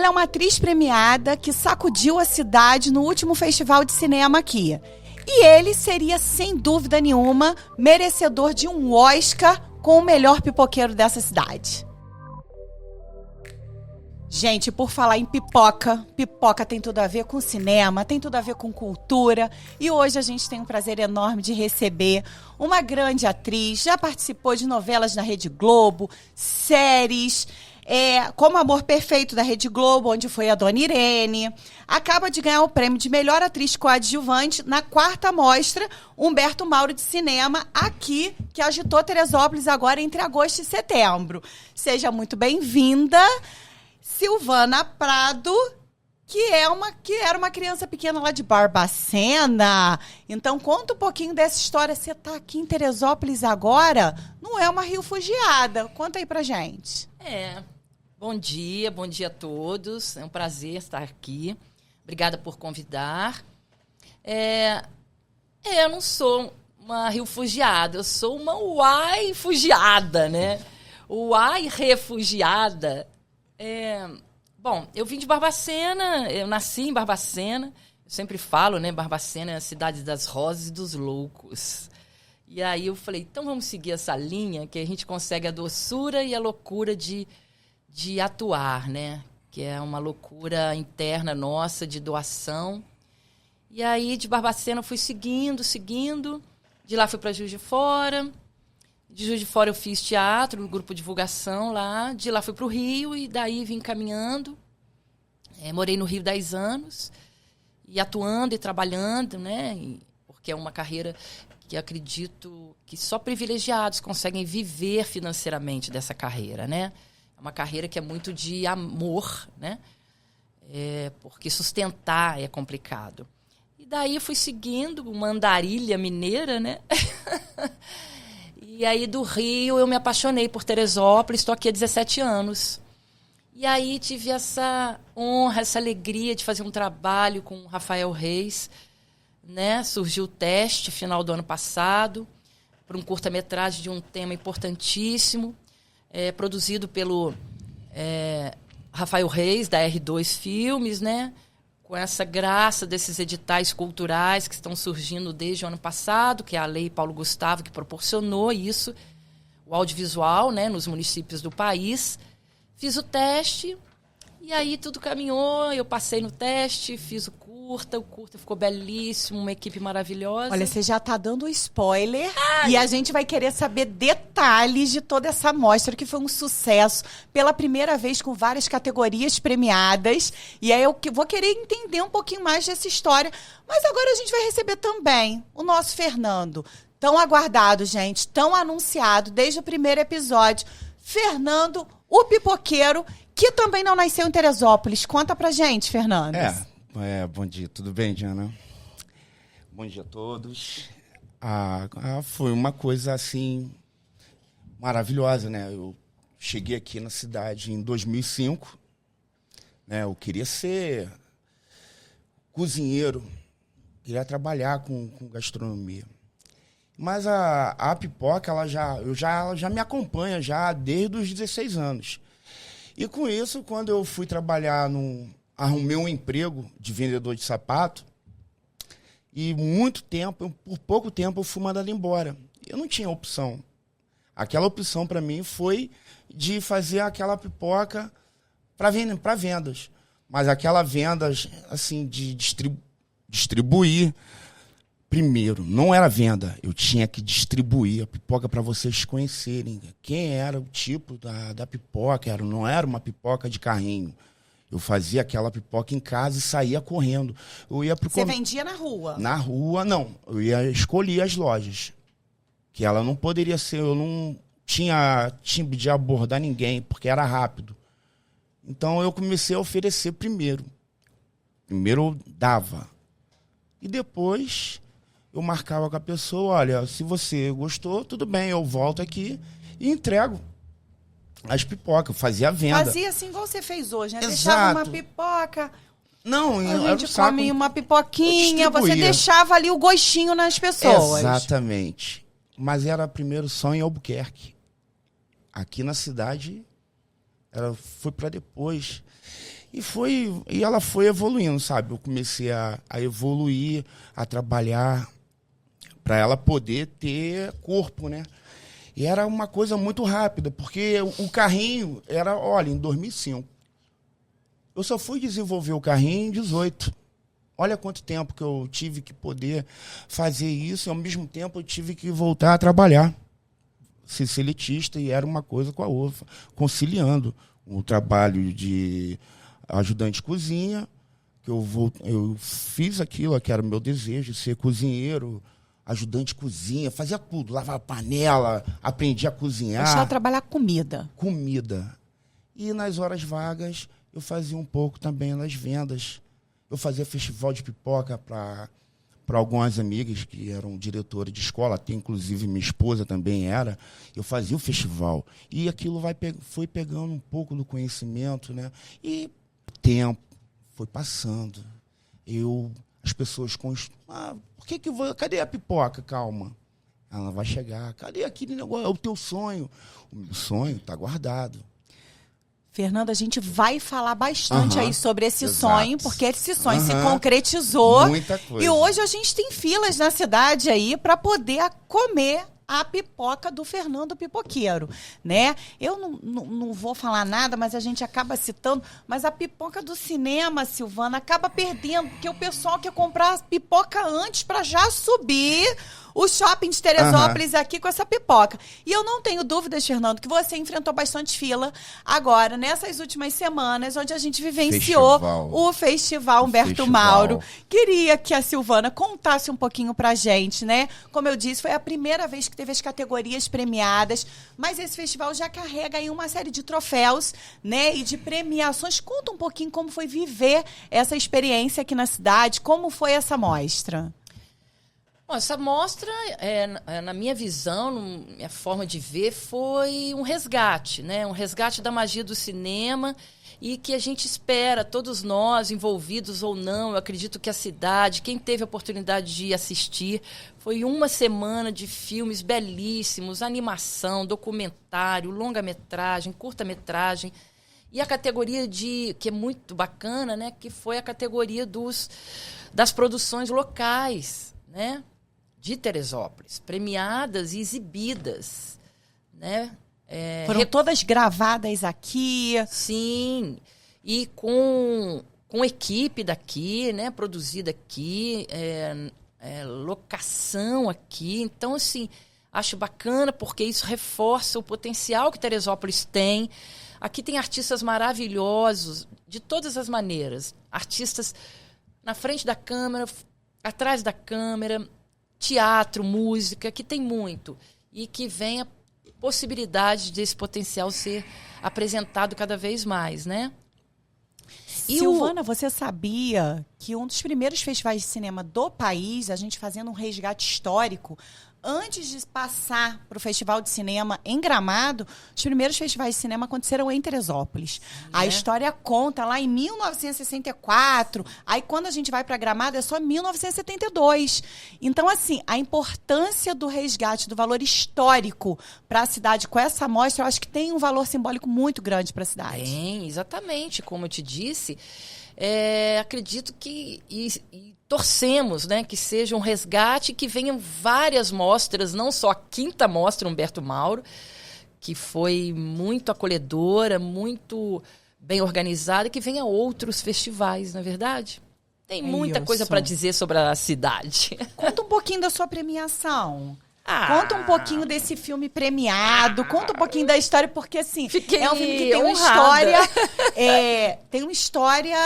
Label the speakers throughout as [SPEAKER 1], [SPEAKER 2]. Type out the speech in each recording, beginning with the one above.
[SPEAKER 1] Ela é uma atriz premiada que sacudiu a cidade no último festival de cinema aqui. E ele seria, sem dúvida nenhuma, merecedor de um Oscar com o melhor pipoqueiro dessa cidade. Gente, por falar em pipoca, pipoca tem tudo a ver com cinema, tem tudo a ver com cultura. E hoje a gente tem um prazer enorme de receber uma grande atriz, já participou de novelas na Rede Globo, séries, como Amor Perfeito da Rede Globo, onde foi a Dona Irene. Acaba de ganhar o prêmio de melhor atriz coadjuvante na 4ª mostra Humberto Mauro de Cinema, aqui, que agitou Teresópolis agora entre agosto e setembro. Seja muito bem-vinda, Silvana Prado, que era uma criança pequena lá de Barbacena. Então, conta um pouquinho dessa história. Você está aqui em Teresópolis agora, não é uma refugiada. Conta aí pra gente.
[SPEAKER 2] Bom dia a todos. É um prazer estar aqui. Obrigada por convidar. Eu não sou uma refugiada, eu sou uma uai-fugiada, né? Uai-refugiada. Bom, eu vim de Barbacena, eu nasci em Barbacena. Eu sempre falo, né? Barbacena é a cidade das rosas e dos loucos. E aí eu falei, então vamos seguir essa linha que a gente consegue a doçura e a loucura de atuar, né? Que é uma loucura interna nossa de doação. E aí de Barbacena eu fui seguindo. De lá fui para Juiz de Fora. De Juiz de Fora eu fiz teatro, no grupo de divulgação lá. De lá fui para o Rio e daí vim caminhando. Morei no Rio 10 anos. E atuando e trabalhando, né? Porque é uma carreira que acredito que só privilegiados conseguem viver financeiramente dessa carreira, né? É uma carreira que é muito de amor, né? Porque sustentar é complicado. E daí fui seguindo uma andarilha mineira, né? E aí do Rio eu me apaixonei por Teresópolis, estou aqui há 17 anos. E aí tive essa honra, essa alegria de fazer um trabalho com o Rafael Reis, né? Surgiu o teste final do ano passado para um curta-metragem de um tema importantíssimo, produzido pelo Rafael Reis, da R2 Filmes, né? Com essa graça desses editais culturais que estão surgindo desde o ano passado, que é a Lei Paulo Gustavo, que proporcionou isso, o audiovisual, né, nos municípios do país. Fiz o teste e aí tudo caminhou, eu passei no teste, fiz o curta ficou belíssimo, uma equipe maravilhosa.
[SPEAKER 1] Olha, você já tá dando spoiler. E a gente vai querer saber detalhes de toda essa mostra, que foi um sucesso, pela primeira vez com várias categorias premiadas. E aí eu vou querer entender um pouquinho mais dessa história. Mas agora a gente vai receber também o nosso Fernando. Tão aguardado, gente, tão anunciado desde o primeiro episódio. Fernando, o pipoqueiro, que também não nasceu em Teresópolis. Conta pra gente, Fernando.
[SPEAKER 3] Bom dia, tudo bem, Diana? Bom dia a todos. Foi uma coisa, assim, maravilhosa, né? Eu cheguei aqui na cidade em 2005, né? Eu queria ser cozinheiro, queria trabalhar com gastronomia. Mas a pipoca, ela já me acompanha já desde os 16 anos. E com isso, quando eu fui trabalhar arrumei um emprego de vendedor de sapato e por pouco tempo eu fui mandado embora. Eu não tinha opção. Aquela opção para mim foi de fazer aquela pipoca para vendas. Mas aquela venda, assim, de distribuir. Primeiro, não era venda, eu tinha que distribuir a pipoca para vocês conhecerem quem era o tipo da pipoca. Não era uma pipoca de carrinho. Eu fazia aquela pipoca em casa e saía correndo.
[SPEAKER 1] Você vendia na rua?
[SPEAKER 3] Na rua, não. Eu ia escolher as lojas. Que ela não poderia ser... Eu não tinha de abordar ninguém, porque era rápido. Então, eu comecei a oferecer primeiro. Primeiro eu dava. E depois, eu marcava com a pessoa, olha, se você gostou, tudo bem, eu volto aqui e entrego as pipocas, eu fazia a venda.
[SPEAKER 1] Fazia assim igual você fez hoje, né?
[SPEAKER 3] Exato.
[SPEAKER 1] Deixava uma pipoca,
[SPEAKER 3] não,
[SPEAKER 1] a gente come uma pipoquinha, você deixava ali o gostinho nas pessoas.
[SPEAKER 3] Exatamente. Mas era primeiro só em Albuquerque. Aqui na cidade, foi para depois. E ela foi evoluindo, sabe? Eu comecei a evoluir, a trabalhar para ela poder ter corpo, né? E era uma coisa muito rápida, porque o carrinho era, olha, em 2005. Eu só fui desenvolver o carrinho em 18. Olha quanto tempo que eu tive que poder fazer isso e, ao mesmo tempo, eu tive que voltar a trabalhar. Ser seletista, e era uma coisa com a outra, conciliando o trabalho de ajudante de cozinha, que eu fiz aquilo, que era o meu desejo, ser cozinheiro, ajudante de cozinha, fazia tudo, lavava panela, aprendi a cozinhar.
[SPEAKER 1] Deixar trabalhar comida.
[SPEAKER 3] Comida. E nas horas vagas, eu fazia um pouco também nas vendas. Eu fazia festival de pipoca para algumas amigas que eram diretoras de escola, até inclusive minha esposa também era. Eu fazia o festival. E aquilo foi pegando um pouco do conhecimento, né? E o tempo foi passando. As pessoas cadê a pipoca? Calma. Ela vai chegar. Cadê aquele negócio? É o teu sonho. O meu sonho está guardado.
[SPEAKER 1] Fernanda, a gente vai falar bastante aí sobre esse
[SPEAKER 3] Exato.
[SPEAKER 1] sonho, porque esse sonho se concretizou.
[SPEAKER 3] Muita coisa.
[SPEAKER 1] E hoje a gente tem filas na cidade aí para poder comer a pipoca do Fernando Pipoqueiro, né? Eu não vou falar nada, mas a gente acaba citando, mas a pipoca do cinema, Silvana, acaba perdendo, porque o pessoal quer comprar pipoca antes para já subir o shopping de Teresópolis aqui com essa pipoca. E eu não tenho dúvidas, Fernando, que você enfrentou bastante fila agora, nessas últimas semanas, onde a gente vivenciou o Festival Humberto Mauro. Queria que a Silvana contasse um pouquinho pra gente, né? Como eu disse, foi a primeira vez que teve as categorias premiadas, mas esse festival já carrega aí uma série de troféus, né? E de premiações. Conta um pouquinho como foi viver essa experiência aqui na cidade, como foi essa mostra.
[SPEAKER 2] Bom, essa mostra, na minha visão, minha forma de ver, foi um resgate, né? Um resgate da magia do cinema e que a gente espera, todos nós, envolvidos ou não, eu acredito que a cidade, quem teve a oportunidade de assistir, foi uma semana de filmes belíssimos, animação, documentário, longa-metragem, curta-metragem, e a categoria que é muito bacana, né? Que foi a categoria das produções locais, né? De Teresópolis, premiadas e exibidas, né?
[SPEAKER 1] Foram todas gravadas aqui.
[SPEAKER 2] Sim, e com equipe daqui, né? Produzida aqui, locação aqui. Então, assim, acho bacana porque isso reforça o potencial que Teresópolis tem. Aqui tem artistas maravilhosos, de todas as maneiras. Artistas na frente da câmera, atrás da câmera, teatro, música, que tem muito. E que vem a possibilidade desse potencial ser apresentado cada vez mais, né?
[SPEAKER 1] Silvana, você sabia que um dos primeiros festivais de cinema do país, a gente fazendo um resgate histórico, antes de passar para o Festival de Cinema em Gramado, os primeiros festivais de cinema aconteceram em Teresópolis. A história conta lá em 1964, aí quando a gente vai para Gramado é só 1972. Então, assim, a importância do resgate, do valor histórico para a cidade com essa amostra, eu acho que tem um valor simbólico muito grande para a cidade.
[SPEAKER 2] Tem, exatamente, como eu te disse. Acredito que e torcemos, né, que seja um resgate, que venham várias mostras, não só a 5ª mostra Humberto Mauro, que foi muito acolhedora, muito bem organizada, que venha outros festivais, não é verdade? Tem muita coisa para dizer sobre a cidade.
[SPEAKER 1] Conta um pouquinho da sua premiação. Conta um pouquinho desse filme premiado, conta um pouquinho da história, porque assim, é um filme que tem uma história,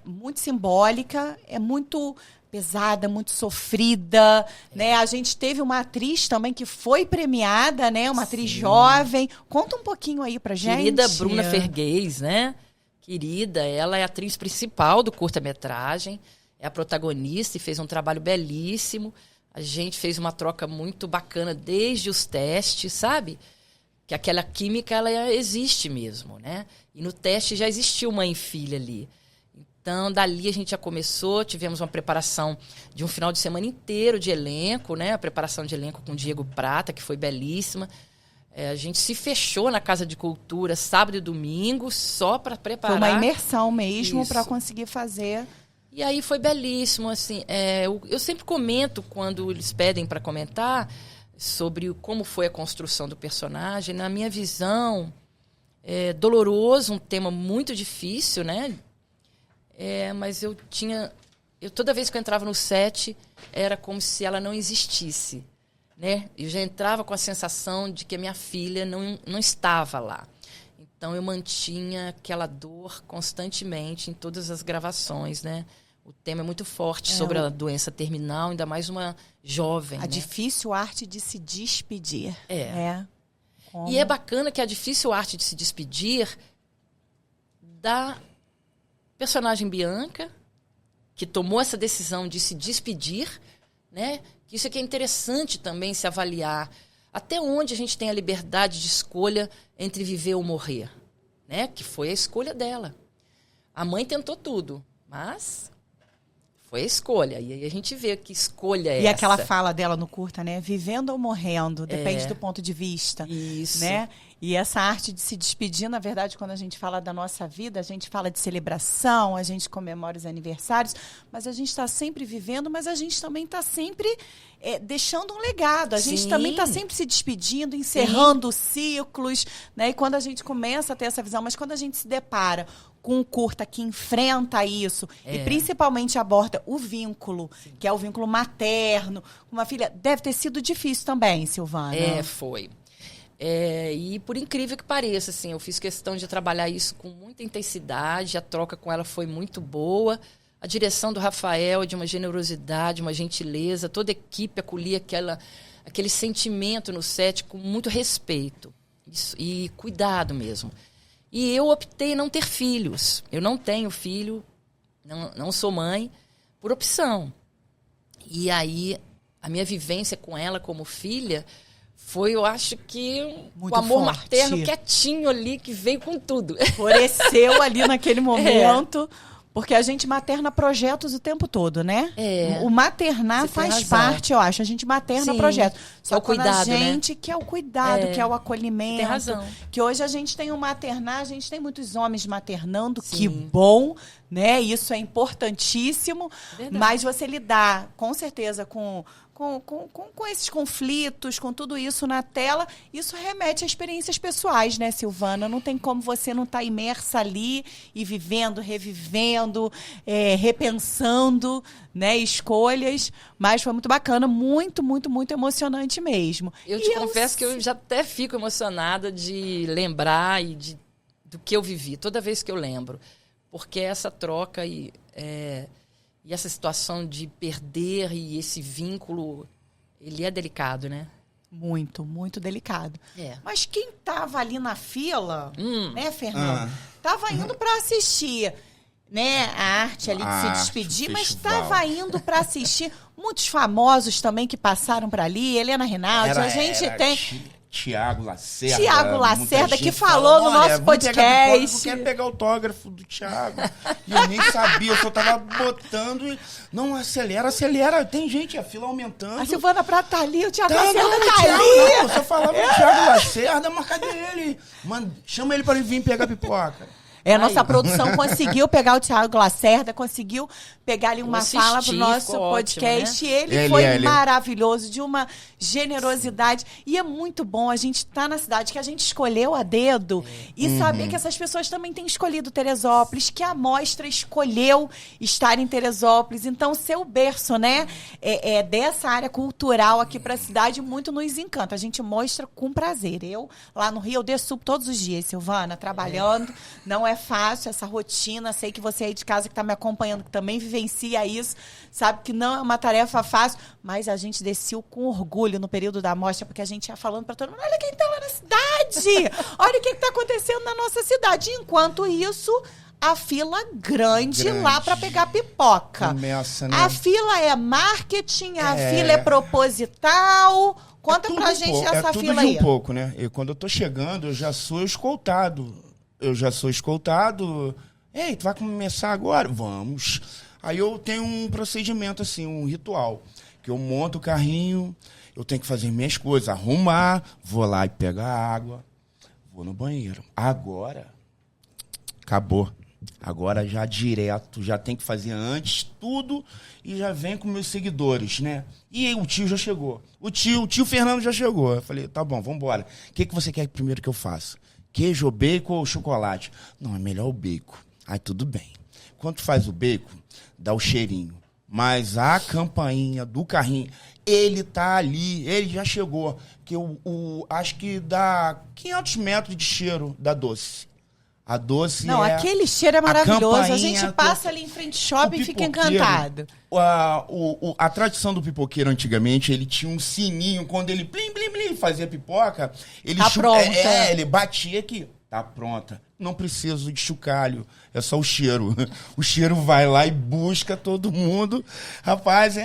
[SPEAKER 1] muito simbólica, é muito pesada, muito sofrida, né? A gente teve uma atriz também que foi premiada, né? Uma atriz jovem. Conta um pouquinho aí pra gente.
[SPEAKER 2] Querida Bruna Ferguez, né? Querida, ela é a atriz principal do curta-metragem, é a protagonista e fez um trabalho belíssimo. A gente fez uma troca muito bacana desde os testes, sabe? Que aquela química, ela existe mesmo, né? E no teste já existiu mãe e filha ali. Então, dali a gente já começou, tivemos uma preparação de um final de semana inteiro de elenco, né? A preparação de elenco com o Diego Prata, que foi belíssima. A gente se fechou na Casa de Cultura sábado e domingo só para preparar.
[SPEAKER 1] Foi uma imersão mesmo para conseguir fazer.
[SPEAKER 2] E aí foi belíssimo, assim. Eu sempre comento quando eles pedem para comentar sobre como foi a construção do personagem. Na minha visão, é doloroso, um tema muito difícil, né? Mas toda vez que eu entrava no set, era como se ela não existisse, né? Eu já entrava com a sensação de que a minha filha não estava lá. Então, eu mantinha aquela dor constantemente em todas as gravações, né? O tema é muito forte sobre a doença terminal, ainda mais uma jovem.
[SPEAKER 1] A difícil arte de se despedir.
[SPEAKER 2] E é bacana que a difícil arte de se despedir da personagem Bianca, que tomou essa decisão de se despedir, né? Isso é que é interessante também se avaliar. Até onde a gente tem a liberdade de escolha entre viver ou morrer, né? Que foi a escolha dela. A mãe tentou tudo, mas foi a escolha. E aí a gente vê que escolha é essa.
[SPEAKER 1] E aquela fala dela no curta, né? Vivendo ou morrendo, depende do ponto de vista.
[SPEAKER 2] Isso.
[SPEAKER 1] Né? E essa arte de se despedir, na verdade, quando a gente fala da nossa vida, a gente fala de celebração, a gente comemora os aniversários, mas a gente está sempre vivendo, mas a gente também está sempre deixando um legado. A gente também está sempre se despedindo, encerrando ciclos, né? E quando a gente começa a ter essa visão, mas quando a gente se depara com um curta que enfrenta isso e principalmente aborda o vínculo, que é o vínculo materno, com uma filha, deve ter sido difícil também, Silvana.
[SPEAKER 2] Foi. E por incrível que pareça, assim, eu fiz questão de trabalhar isso com muita intensidade, a troca com ela foi muito boa, a direção do Rafael é de uma generosidade, uma gentileza, toda a equipe acolhia aquele sentimento no set com muito respeito e cuidado mesmo. E eu optei em não ter filhos, eu não tenho filho, não sou mãe, por opção. E aí, a minha vivência com ela como filha foi, eu acho que,
[SPEAKER 1] muito
[SPEAKER 2] o amor
[SPEAKER 1] forte.
[SPEAKER 2] materno quietinho ali, que veio com tudo.
[SPEAKER 1] Floresceu ali naquele momento, porque a gente materna projetos o tempo todo, né? O maternar faz parte, eu acho. A gente materna projetos. Só
[SPEAKER 2] o cuidado,
[SPEAKER 1] a gente que é o cuidado, que é o acolhimento.
[SPEAKER 2] Tem razão.
[SPEAKER 1] Que hoje a gente tem um maternar, a gente tem muitos homens maternando, que bom, né? Isso é importantíssimo.
[SPEAKER 2] Verdade.
[SPEAKER 1] Mas você lidar, com certeza, com esses conflitos, com tudo isso na tela, isso remete a experiências pessoais, né, Silvana? Não tem como você não estar imersa ali e vivendo, revivendo, repensando, né, escolhas. Mas foi muito bacana, muito, muito, muito emocionante mesmo.
[SPEAKER 2] Eu te confesso que eu já até fico emocionada de lembrar do que eu vivi, toda vez que eu lembro. Porque essa troca e essa situação de perder e esse vínculo, ele é delicado, né?
[SPEAKER 1] Muito, muito delicado. Mas quem estava ali na fila, né, Fernando? Estava indo para assistir, né, a arte ali de se despedir, mas estava indo para assistir muitos famosos também que passaram por ali, Helena Rinaldi, a gente tem...
[SPEAKER 3] Tiago Lacerda,
[SPEAKER 1] que falou no nosso podcast.
[SPEAKER 3] Eu quero pegar autógrafo do Tiago. E eu nem sabia, eu só tava botando e... Não, acelera. Tem gente, a fila aumentando.
[SPEAKER 1] A Silvana Prata tá ali, o Tiago Lacerda tá ali.
[SPEAKER 3] Não, você falava do Tiago Lacerda, mas cadê ele? Mano, chama ele para ele vir pegar pipoca.
[SPEAKER 1] Nossa produção conseguiu pegar o Tiago Lacerda, conseguiu pegar ali uma fala pro nosso podcast.
[SPEAKER 2] Ótimo,
[SPEAKER 1] né? Ele foi maravilhoso, de uma generosidade. E é muito bom a gente estar na cidade que a gente escolheu a dedo e saber que essas pessoas também têm escolhido Teresópolis, que a mostra escolheu estar em Teresópolis. Então, seu berço, né, dessa área cultural aqui para a cidade, muito nos encanta. A gente mostra com prazer. Eu, lá no Rio, eu desço todos os dias, Silvana, trabalhando. Não é fácil essa rotina. Sei que você aí de casa que está me acompanhando, que também vivencia isso, sabe que não é uma tarefa fácil, mas a gente desceu com orgulho no período da mostra, porque a gente ia falando para todo mundo, olha quem está lá na cidade, olha o que está acontecendo na nossa cidade. Enquanto isso, a fila grande lá para pegar pipoca.
[SPEAKER 3] Começa, né?
[SPEAKER 1] A fila é marketing, a fila é proposital. Conta pra gente essa fila aí.
[SPEAKER 3] É tudo de um pouco, né? Quando eu tô chegando, eu já sou escoltado. Ei, tu vai começar agora? Vamos. Aí eu tenho um procedimento, assim, um ritual. Que eu monto o carrinho, eu tenho que fazer minhas coisas, arrumar, vou lá e pegar água, vou no banheiro. Agora, acabou. Agora já direto, já tem que fazer antes tudo e já vem com meus seguidores, né? E o tio já chegou. O tio Fernando já chegou. Eu falei, tá bom, vambora. O que você quer primeiro que eu faça? Queijo, bacon ou chocolate? Não, é melhor o bacon. Aí tudo bem. Quando faz o bacon, dá o cheirinho. Mas a campainha do carrinho, ele tá ali, ele já chegou. Que acho que dá 500 metros de cheiro da doce. A doce
[SPEAKER 1] Não, aquele cheiro é maravilhoso. A gente passa ali em frente ao shopping e fica encantado.
[SPEAKER 3] A tradição do pipoqueiro antigamente, ele tinha um sininho, quando ele blim, blim, blim, fazia pipoca, ele
[SPEAKER 1] pronta.
[SPEAKER 3] Ele batia aqui, tá pronta. Não preciso de chocalho, é só o cheiro. O cheiro vai lá e busca todo mundo. Rapaz,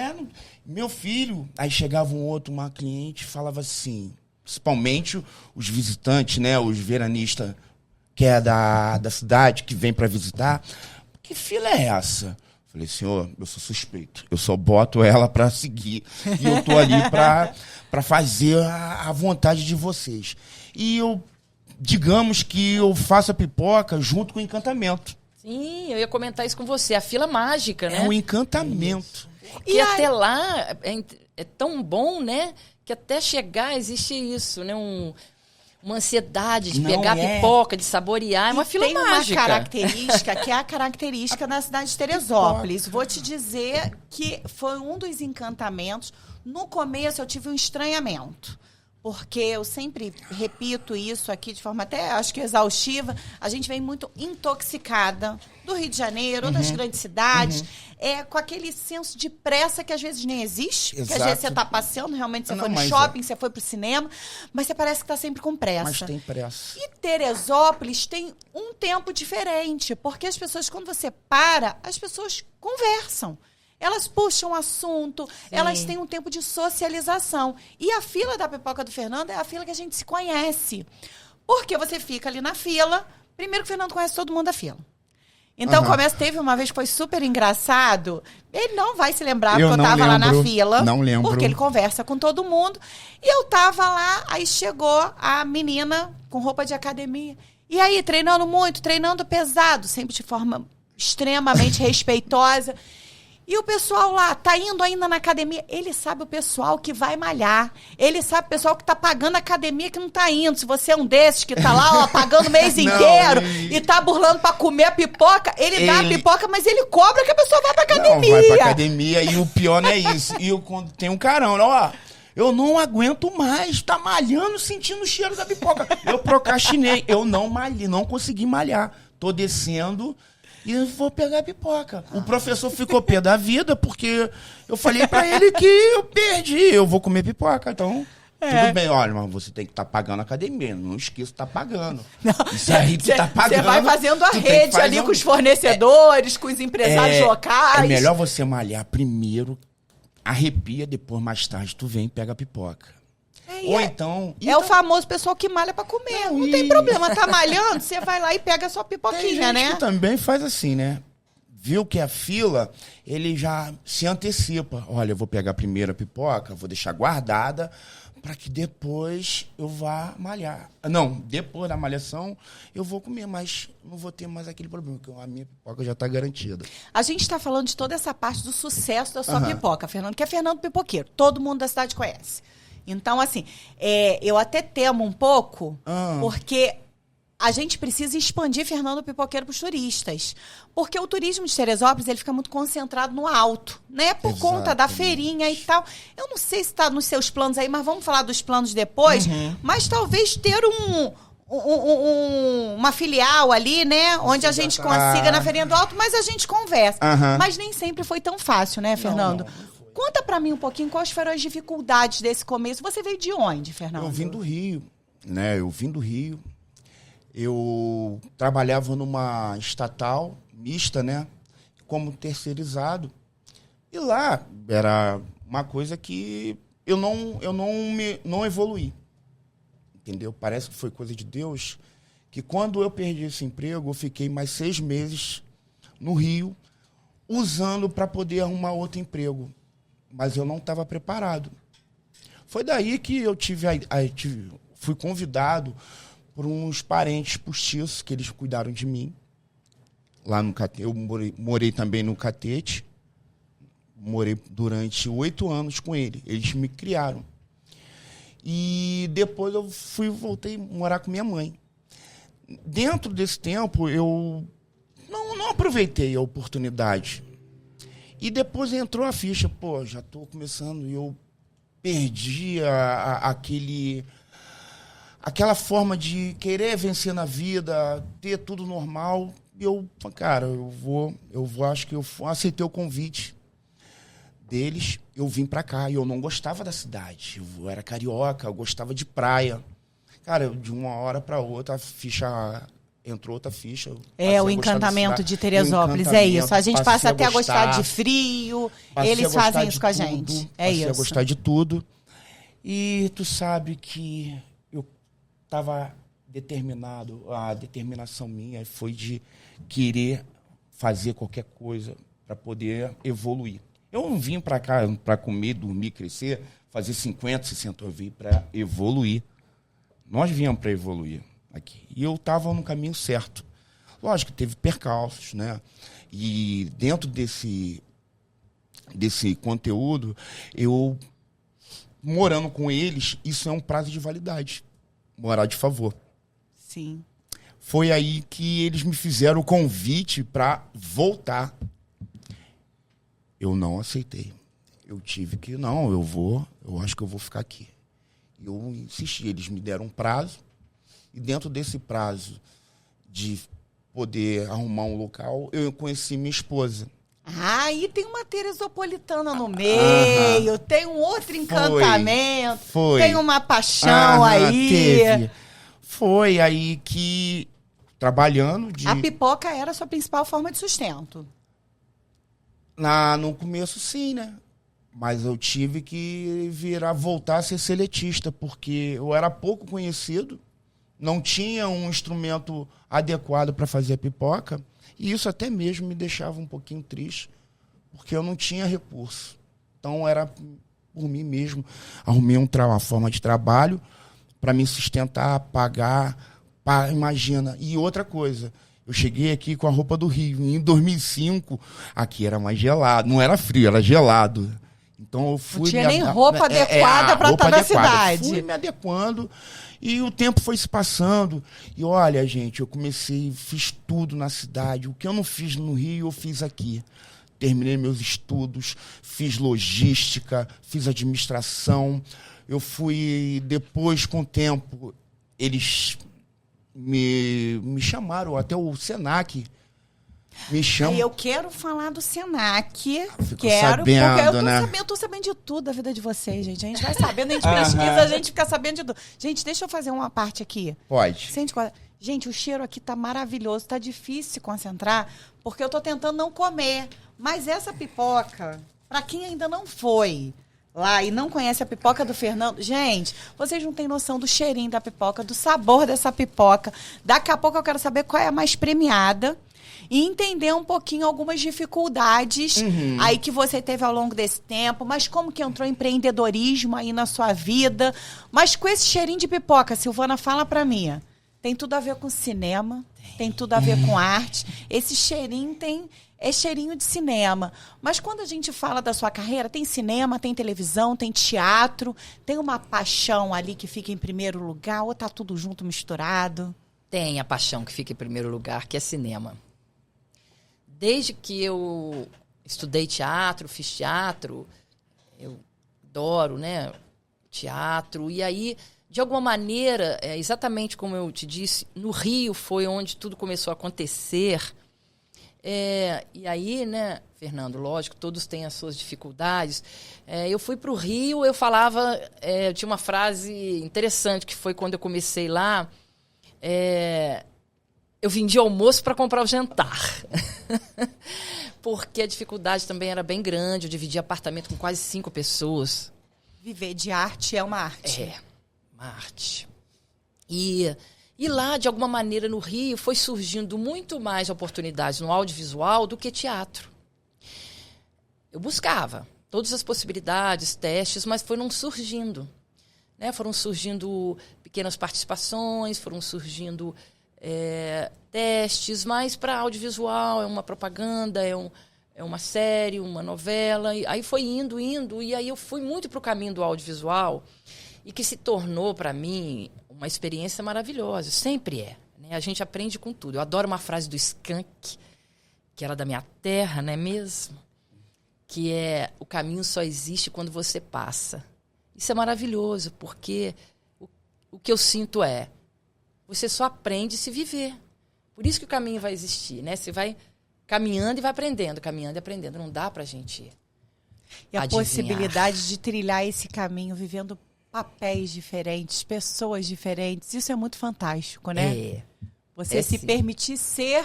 [SPEAKER 3] meu filho. Aí chegava uma cliente, falava assim, principalmente os visitantes, né, os veranistas, que é da cidade, que vem para visitar. Que fila é essa? Falei, senhor, eu sou suspeito. Eu só boto ela para seguir. E eu tô ali para fazer a vontade de vocês. E digamos que eu faço a pipoca junto com o encantamento.
[SPEAKER 2] Sim, eu ia comentar isso com você. A fila mágica, né?
[SPEAKER 3] É um encantamento.
[SPEAKER 2] E até lá é tão bom, né? Que até chegar existe isso, né? Uma ansiedade de pegar pipoca, de saborear. É uma fila mágica.
[SPEAKER 1] Tem uma característica que é a característica da cidade de Teresópolis. Vou te dizer que foi um dos encantamentos. No começo eu tive um estranhamento. Porque eu sempre repito isso aqui de forma até, acho que exaustiva. A gente vem muito intoxicada do Rio de Janeiro, ou das grandes cidades, com aquele senso de pressa que às vezes nem existe. Exato. Que às vezes você está passeando, realmente você foi no shopping, você foi pro cinema, mas você parece que está sempre com pressa.
[SPEAKER 3] Mas tem pressa.
[SPEAKER 1] E Teresópolis tem um tempo diferente, porque as pessoas, quando você para, as pessoas conversam. Elas puxam assunto, elas têm um tempo de socialização. E a fila da pipoca do Fernando é a fila que a gente se conhece. Porque você fica ali na fila, primeiro que o Fernando conhece todo mundo da fila. Então, teve uma vez que foi super engraçado. Ele não vai se lembrar, porque eu tava lá na fila.
[SPEAKER 3] Não lembro.
[SPEAKER 1] Porque ele conversa com todo mundo. E eu tava lá, aí chegou a menina com roupa de academia. E aí, treinando muito, treinando pesado, sempre de forma extremamente respeitosa. E o pessoal lá, tá indo ainda na academia. Ele sabe o pessoal que vai malhar. Ele sabe o pessoal que tá pagando a academia que não tá indo. Se você é um desses que tá lá, ó, pagando o mês inteiro e tá burlando pra comer a pipoca, ele dá a pipoca, mas ele cobra que a pessoa vá pra academia.
[SPEAKER 3] Não, vai pra academia e o pior não é isso. E quando tem um carão, ó, eu não aguento mais, tá malhando, sentindo o cheiro da pipoca. Eu procrastinei, eu não malhei, não consegui malhar. Tô descendo e vou pegar a pipoca. O professor ficou pé da vida, porque eu falei pra ele que eu perdi, eu vou comer pipoca, então... Tudo bem, olha, mas você tem que estar pagando a academia, não esqueça de estar pagando.
[SPEAKER 1] Não.
[SPEAKER 3] Isso aí tu tá pagando.
[SPEAKER 1] Você vai fazendo a rede ali com os fornecedores, com os empresários locais.
[SPEAKER 3] É melhor você malhar primeiro, arrepia, depois mais tarde tu vem e pega a pipoca. Ou então...
[SPEAKER 1] É o famoso pessoal que malha pra comer. Não tem problema, tá malhando, você vai lá e pega a sua pipoquinha,
[SPEAKER 3] tem gente
[SPEAKER 1] né?
[SPEAKER 3] Que também faz assim, né? Viu que a fila, ele já se antecipa. Olha, eu vou pegar a primeira pipoca, vou deixar guardada para que depois eu vá malhar. Não, depois da malhação eu vou comer, mas não vou ter mais aquele problema, porque a minha pipoca já está garantida.
[SPEAKER 1] A gente está falando de toda essa parte do sucesso da sua pipoca, Fernando, que é Fernando Pipoqueiro. Todo mundo da cidade conhece. Então, assim, eu até temo um pouco, porque a gente precisa expandir Fernando Pipoqueiro para os turistas. Porque o turismo de Teresópolis, ele fica muito concentrado no alto, né? Por conta da feirinha e tal. Eu não sei se está nos seus planos aí, mas vamos falar dos planos depois. Mas talvez ter uma filial ali, né? Onde a gente consiga na feirinha do alto, mas a gente conversa. Mas nem sempre foi tão fácil, né, Fernando? Não. Conta pra mim um pouquinho quais foram as dificuldades desse começo. Você veio de onde, Fernando?
[SPEAKER 3] Eu vim do Rio, né? Eu trabalhava numa estatal mista, né? Como terceirizado. E lá era uma coisa que eu não evoluí. Entendeu? Parece que foi coisa de Deus. Que quando eu perdi esse emprego, eu fiquei mais 6 meses no Rio, usando para poder arrumar outro emprego. Mas eu não estava preparado. Foi daí que eu fui convidado por uns parentes postiços, que eles cuidaram de mim. Lá no Catete. Eu morei também no Catete. Morei durante 8 anos com ele. Eles me criaram. E depois eu voltei a morar com minha mãe. Dentro desse tempo, eu não aproveitei a oportunidade. E depois entrou a ficha. Pô, já estou começando e eu perdi aquela forma de querer vencer na vida, ter tudo normal. E eu acho que eu aceitei o convite deles. Eu vim pra cá e eu não gostava da cidade. Eu era carioca, eu gostava de praia. Cara, de uma hora pra outra, entrou outra ficha.
[SPEAKER 1] O encantamento de Teresópolis, é isso. A gente passa até a gostar de frio, eles fazem isso com a gente.
[SPEAKER 3] Passei a gostar de tudo. E tu sabe que eu estava determinado, a determinação minha foi de querer fazer qualquer coisa para poder evoluir. Eu não vim para cá para comer, dormir, crescer, fazer 50, 60, eu vim para evoluir. Nós viemos para evoluir aqui. E eu estava no caminho certo. Lógico que teve percalços, né? E dentro desse conteúdo, eu, morando com eles, isso é um prazo de validade. Morar de favor.
[SPEAKER 1] Sim.
[SPEAKER 3] Foi aí que eles me fizeram o convite para voltar. Eu não aceitei. Eu tive que, eu acho que eu vou ficar aqui. Eu insisti, eles me deram um prazo, e dentro desse prazo de poder arrumar um local, eu conheci minha esposa.
[SPEAKER 1] E tem uma teresopolitana no meio, tem um outro encantamento, tem uma paixão aí.
[SPEAKER 3] Teve. Foi aí que, trabalhando
[SPEAKER 1] A pipoca era a sua principal forma de sustento?
[SPEAKER 3] No começo, sim, né? Mas eu tive que voltar a ser seletista, porque eu era pouco conhecido, não tinha um instrumento adequado para fazer a pipoca, e isso até mesmo me deixava um pouquinho triste, porque eu não tinha recurso. Então era por mim mesmo, arrumei uma forma de trabalho para me sustentar, pagar, imagina. E outra coisa, eu cheguei aqui com a roupa do Rio, e em 2005, aqui era mais gelado, não era frio, era gelado. Então eu fui...
[SPEAKER 1] Não tinha nem roupa adequada para estar na cidade.
[SPEAKER 3] Eu fui me adequando e o tempo foi se passando. E olha, gente, eu fiz tudo na cidade. O que eu não fiz no Rio, eu fiz aqui. Terminei meus estudos, fiz logística, fiz administração. Eu fui, depois, com o tempo, eles me chamaram, até o Senac me chama.
[SPEAKER 1] Eu quero falar do Senac.
[SPEAKER 3] Sabendo,
[SPEAKER 1] porque eu tô sabendo de tudo da vida de vocês, gente. A gente vai sabendo, a gente pesquisa, a gente fica sabendo de tudo. Gente, deixa eu fazer uma parte aqui.
[SPEAKER 3] Pode.
[SPEAKER 1] Gente, o cheiro aqui tá maravilhoso, tá difícil se concentrar, porque eu tô tentando não comer. Mas essa pipoca, pra quem ainda não foi lá e não conhece a pipoca do Fernando, gente, vocês não têm noção do cheirinho da pipoca, do sabor dessa pipoca. Daqui a pouco eu quero saber qual é a mais premiada e entender um pouquinho algumas dificuldades aí que você teve ao longo desse tempo, mas como que entrou empreendedorismo aí na sua vida. Mas com esse cheirinho de pipoca, Silvana, fala pra mim, tem tudo a ver com cinema, tem tudo a ver com arte. Esse cheirinho é cheirinho de cinema. Mas quando a gente fala da sua carreira, tem cinema, tem televisão, tem teatro, tem uma paixão ali que fica em primeiro lugar, ou tá tudo junto, misturado?
[SPEAKER 2] Tem a paixão que fica em primeiro lugar, que é cinema. Desde que eu estudei teatro, fiz teatro, eu adoro, né, teatro. E aí, de alguma maneira, exatamente como eu te disse, no Rio foi onde tudo começou a acontecer. E aí, né, Fernando, lógico, todos têm as suas dificuldades. Eu fui para o Rio, eu falava, eu tinha uma frase interessante, que foi quando eu comecei lá, eu vendia almoço para comprar o jantar. Porque a dificuldade também era bem grande, eu dividia apartamento com quase 5 pessoas.
[SPEAKER 1] Viver de arte é uma arte.
[SPEAKER 2] É, uma arte. E lá, de alguma maneira, no Rio, foi surgindo muito mais oportunidades no audiovisual do que teatro. Eu buscava todas as possibilidades, testes, mas foram surgindo. né? Foram surgindo pequenas participações, foram surgindo testes, mas para audiovisual, é uma propaganda, é uma série, uma novela. E aí foi indo, e aí eu fui muito para o caminho do audiovisual, e que se tornou, para mim, uma experiência maravilhosa. Sempre é. Né? A gente aprende com tudo. Eu adoro uma frase do Skank, que era da minha terra, não é mesmo? Que é: o caminho só existe quando você passa. Isso é maravilhoso, porque o que eu sinto é: você só aprende se viver. Por isso que o caminho vai existir, né? Você vai caminhando e vai aprendendo, caminhando e aprendendo. Não dá pra gente
[SPEAKER 1] E a
[SPEAKER 2] adivinhar.
[SPEAKER 1] possibilidade de trilhar esse caminho vivendo papéis diferentes, pessoas diferentes, isso é muito fantástico, né? Você se permitir ser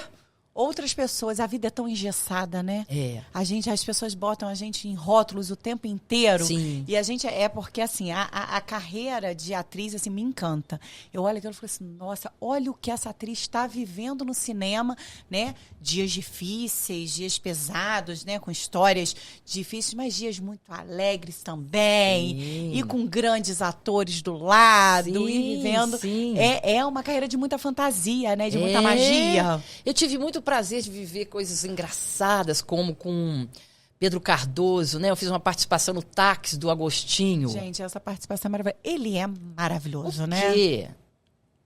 [SPEAKER 1] outras pessoas. A vida é tão engessada, né? As pessoas botam a gente em rótulos o tempo inteiro.
[SPEAKER 2] Sim.
[SPEAKER 1] E a gente porque assim, a carreira de atriz assim me encanta. Eu olho aquilo e falo assim: nossa, olha o que essa atriz está vivendo no cinema, né? Dias difíceis, dias pesados, né? Com histórias difíceis, mas dias muito alegres também.
[SPEAKER 2] Sim.
[SPEAKER 1] E com grandes atores do lado.
[SPEAKER 2] Sim,
[SPEAKER 1] e vivendo.
[SPEAKER 2] sim.
[SPEAKER 1] É uma carreira de muita fantasia, né? De muita magia.
[SPEAKER 2] Eu tive muito prazer de viver coisas engraçadas, como com Pedro Cardoso, né? Eu fiz uma participação no Táxi do Agostinho.
[SPEAKER 1] Gente, essa participação é maravilhosa. Ele é maravilhoso, né?
[SPEAKER 2] Porque,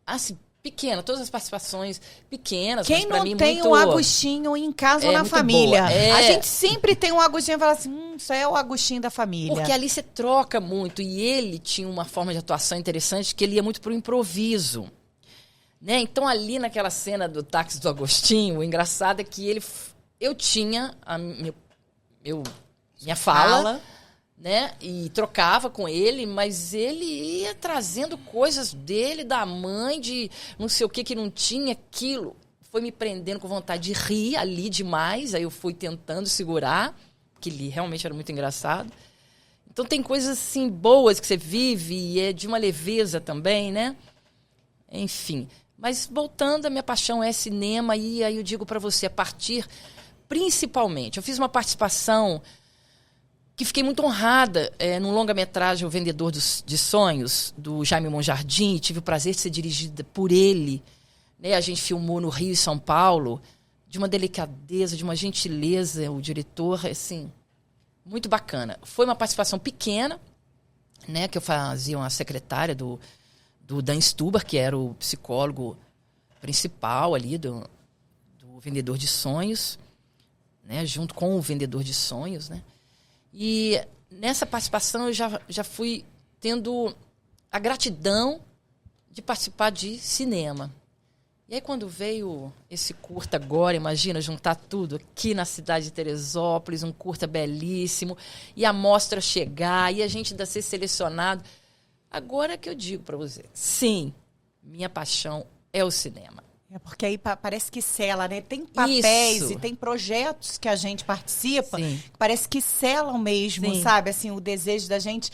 [SPEAKER 2] assim, pequena, todas as participações pequenas.
[SPEAKER 1] Quem
[SPEAKER 2] mas pra
[SPEAKER 1] não
[SPEAKER 2] mim
[SPEAKER 1] tem
[SPEAKER 2] muito...
[SPEAKER 1] um Agostinho em casa ou na
[SPEAKER 2] muito
[SPEAKER 1] família?
[SPEAKER 2] boa.
[SPEAKER 1] A gente sempre tem um Agostinho e fala assim: isso é o Agostinho da família.
[SPEAKER 2] Porque ali você troca muito. E ele tinha uma forma de atuação interessante, que ele ia muito pro improviso. Né? Então, ali naquela cena do Táxi do Agostinho, o engraçado é que eu tinha minha fala, né? E trocava com ele, mas ele ia trazendo coisas dele, da mãe, de não sei o que não tinha, aquilo. Foi me prendendo com vontade de rir ali demais, aí eu fui tentando segurar, que ele realmente era muito engraçado. Então, tem coisas assim boas que você vive, e é de uma leveza também, né? Enfim... Mas voltando, a minha paixão é cinema, e aí eu digo para você, a partir, principalmente, eu fiz uma participação que fiquei muito honrada num longa-metragem, O Vendedor de Sonhos, do Jaime Monjardim, e tive o prazer de ser dirigida por ele. Né? A gente filmou no Rio e São Paulo, de uma delicadeza, de uma gentileza, o diretor, assim, muito bacana. Foi uma participação pequena, né, que eu fazia uma secretária do Dan Stuber, que era o psicólogo principal ali do Vendedor de Sonhos, né, junto com o Vendedor de Sonhos, né? E nessa participação eu já fui tendo a gratidão de participar de cinema. E aí, quando veio esse curta agora, imagina, juntar tudo aqui na cidade de Teresópolis, um curta belíssimo, e a mostra chegar, e a gente ainda ser selecionado. Agora que eu digo para você, sim, minha paixão é o cinema.
[SPEAKER 1] É porque aí parece que sela, né? Tem papéis
[SPEAKER 2] Isso.
[SPEAKER 1] e tem projetos que a gente participa,
[SPEAKER 2] Sim.
[SPEAKER 1] que parece que selam mesmo,
[SPEAKER 2] Sim.
[SPEAKER 1] sabe? Assim, o desejo da gente.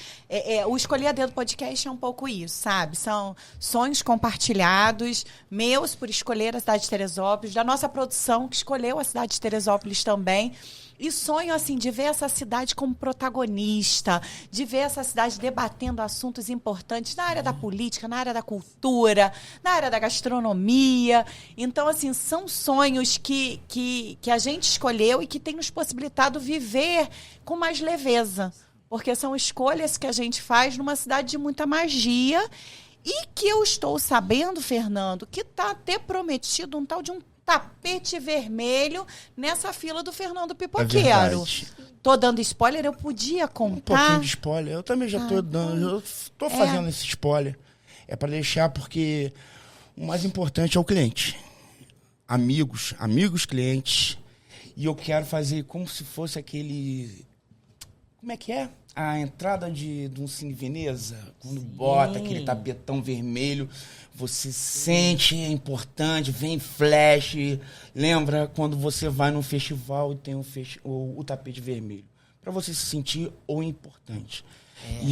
[SPEAKER 1] O Escolher a Dedo Podcast é um pouco isso, sabe? São sonhos compartilhados, meus por escolher a cidade de Teresópolis, da nossa produção, que escolheu a cidade de Teresópolis também. E sonho, assim, de ver essa cidade como protagonista, de ver essa cidade debatendo assuntos importantes na área da política, na área da cultura, na área da gastronomia. Então, assim, são sonhos que a gente escolheu e que tem nos possibilitado viver com mais leveza. Porque são escolhas que a gente faz numa cidade de muita magia e que eu estou sabendo, Fernando, que está até prometido um tal de um tapete vermelho nessa fila do Fernando Pipoqueiro. Tô dando spoiler, eu podia contar.
[SPEAKER 3] Um pouquinho de spoiler. Eu também já tô dando. Eu tô fazendo esse spoiler. É para deixar, porque o mais importante é o cliente. Amigos clientes. E eu quero fazer como se fosse aquele... Como é que é? A entrada de um Cine Veneza, quando bota aquele tapetão vermelho, você sente, é importante, vem flash. Lembra quando você vai num festival e tem o tapete vermelho? para você se sentir o importante.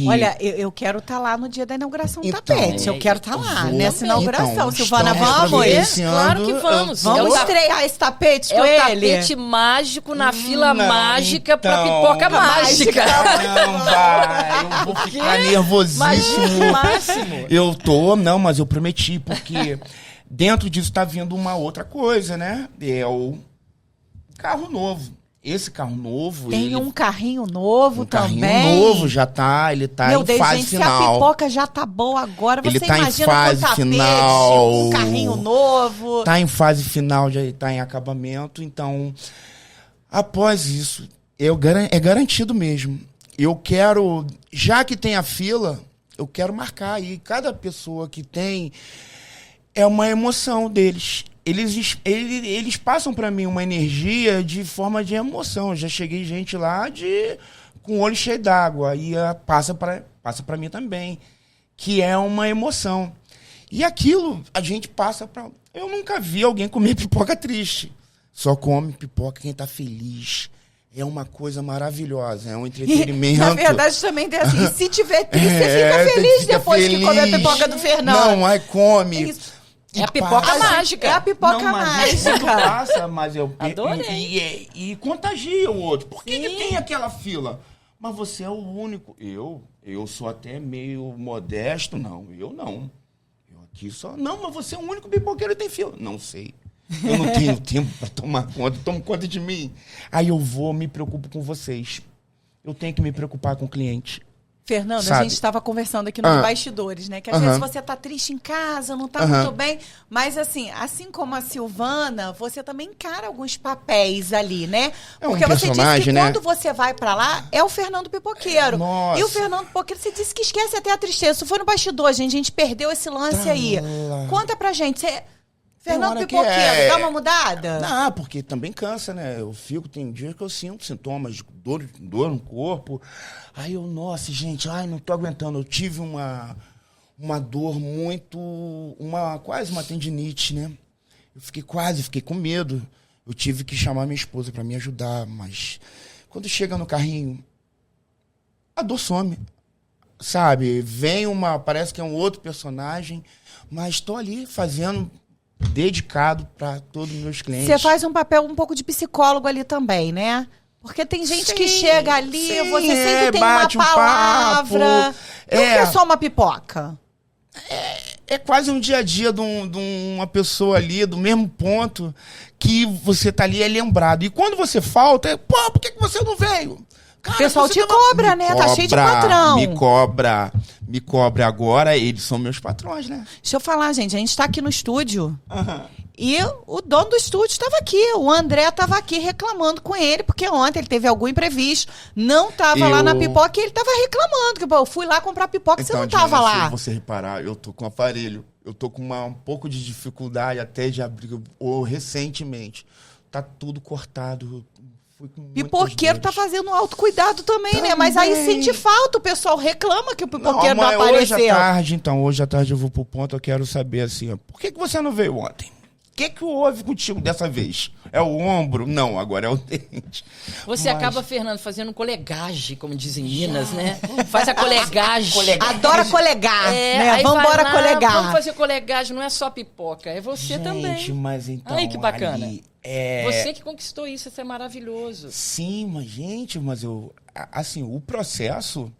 [SPEAKER 1] Olha, eu quero estar lá no dia da inauguração do
[SPEAKER 3] Então,
[SPEAKER 1] tapete. Eu quero estar lá nessa inauguração.
[SPEAKER 3] Então,
[SPEAKER 1] Silvana,
[SPEAKER 3] estamos
[SPEAKER 1] vamos?
[SPEAKER 3] providenciando-
[SPEAKER 2] Claro que vamos.
[SPEAKER 1] Vamos
[SPEAKER 2] É o
[SPEAKER 1] estrear esse tapete
[SPEAKER 2] É
[SPEAKER 1] com
[SPEAKER 2] o
[SPEAKER 1] ele?
[SPEAKER 2] tapete mágico na fila
[SPEAKER 3] Não,
[SPEAKER 2] mágica pra
[SPEAKER 3] então,
[SPEAKER 2] pipoca mágica.
[SPEAKER 3] Caramba, eu vou ficar nervosíssimo.
[SPEAKER 2] Máximo.
[SPEAKER 3] Mas eu prometi, porque dentro disso tá vindo uma outra coisa, né? É o carro novo. Esse carro novo...
[SPEAKER 1] Tem um carrinho novo também.
[SPEAKER 3] carrinho novo já tá, ele tá
[SPEAKER 1] Meu
[SPEAKER 3] em
[SPEAKER 1] Deus,
[SPEAKER 3] fase
[SPEAKER 1] gente,
[SPEAKER 3] final.
[SPEAKER 1] se a pipoca já tá boa agora,
[SPEAKER 3] Ele
[SPEAKER 1] você
[SPEAKER 3] tá em
[SPEAKER 1] imagina
[SPEAKER 3] fase
[SPEAKER 1] com tapete,
[SPEAKER 3] final.
[SPEAKER 1] com um carrinho novo.
[SPEAKER 3] Tá em fase final, já tá em acabamento. Então, após isso, é garantido mesmo. Eu quero, já que tem a fila, eu quero marcar. E cada pessoa que tem, é uma emoção deles. Eles passam para mim uma energia de forma de emoção. Eu já cheguei gente lá com o olho cheio d'água. E passa para mim também. Que é uma emoção. E aquilo a gente passa para... Eu nunca vi alguém comer pipoca triste. Só come pipoca quem tá feliz. É uma coisa maravilhosa. É um entretenimento.
[SPEAKER 1] Na verdade, também tem assim, se tiver triste, você fica feliz depois que comer a pipoca do Fernando.
[SPEAKER 3] Não, aí come.
[SPEAKER 1] Isso.
[SPEAKER 2] É a pipoca mágica.
[SPEAKER 1] É a pipoca
[SPEAKER 3] Mas
[SPEAKER 1] mágica.
[SPEAKER 3] passa, mas eu...
[SPEAKER 2] Adorei.
[SPEAKER 3] E contagia o outro. Por que tem aquela fila? Mas você é o único. Eu sou até meio modesto. Não, eu não. Eu aqui só... Não, mas você é o único pipoqueiro que tem fila. Não sei. Eu não tenho tempo para tomar conta. Tomo conta de mim. Aí eu me preocupo com vocês. Eu tenho que me preocupar com o cliente.
[SPEAKER 1] Fernando,
[SPEAKER 3] Sabe?
[SPEAKER 1] a gente estava conversando aqui nos bastidores, né? Que às vezes você tá triste em casa, não tá muito bem. Mas assim como a Silvana, você também encara alguns papéis ali, né?
[SPEAKER 3] É um
[SPEAKER 1] Porque você disse
[SPEAKER 3] personagem,
[SPEAKER 1] que
[SPEAKER 3] né?
[SPEAKER 1] quando você vai pra lá, é o Fernando Pipoqueiro.
[SPEAKER 3] Nossa.
[SPEAKER 1] E o Fernando Pipoqueiro, você disse que esquece até a tristeza. Isso foi no bastidor, gente. A gente perdeu esse lance aí.
[SPEAKER 3] lá.
[SPEAKER 1] Conta pra gente. Você... Fernando
[SPEAKER 3] hora que
[SPEAKER 1] Pipoqueiro, dá uma mudada?
[SPEAKER 3] Não, porque também cansa, né? Tem dias que eu sinto sintomas de dor no corpo. Aí nossa, gente, não tô aguentando. Eu tive uma dor muito, quase uma tendinite, né? Eu fiquei com medo. Eu tive que chamar minha esposa para me ajudar, mas quando chega no carrinho, a dor some. Sabe? Parece que é um outro personagem, mas tô ali fazendo... dedicado para todos os meus clientes.
[SPEAKER 1] Você faz um papel um pouco de psicólogo ali também, né? Porque tem gente que chega ali, você sempre tem uma palavra. Não é só uma pipoca.
[SPEAKER 3] É quase um dia a dia de uma pessoa ali, do mesmo ponto, que você tá ali, é lembrado. E quando você falta, por que você não veio? Cara,
[SPEAKER 1] o pessoal te cobra, né? Tá cheio de patrão.
[SPEAKER 3] Me cobra agora, eles são meus patrões, né?
[SPEAKER 1] Deixa eu falar, gente, a gente tá aqui no estúdio e o dono do estúdio estava aqui, o André estava aqui reclamando com ele, porque ontem ele teve algum imprevisto, não estava lá na pipoca e ele estava reclamando, que eu fui lá comprar pipoca e você não estava lá.
[SPEAKER 3] Se você reparar, eu tô com aparelho, eu tô com um pouco de dificuldade até de abrir, ou recentemente, tá tudo cortado.
[SPEAKER 1] Pipoqueiro tá fazendo autocuidado também, né? Mas aí sente falta, o pessoal reclama que o pipoqueiro não apareceu.
[SPEAKER 3] Hoje à tarde eu vou pro ponto, eu quero saber assim, por que você não veio ontem? O que houve contigo dessa vez? É o ombro? Não, agora é o dente.
[SPEAKER 2] Você acaba, Fernando, fazendo colegagem, como dizem Minas, né? Faz a colegagem.
[SPEAKER 1] Adora colegar, né? Vambora colegar.
[SPEAKER 2] Vamos fazer colegagem, não é só pipoca, é você também.
[SPEAKER 3] Mas então...
[SPEAKER 2] Ai, que bacana.
[SPEAKER 3] Ali,
[SPEAKER 2] Você que conquistou isso é maravilhoso.
[SPEAKER 3] Sim, mas eu... Assim, o processo...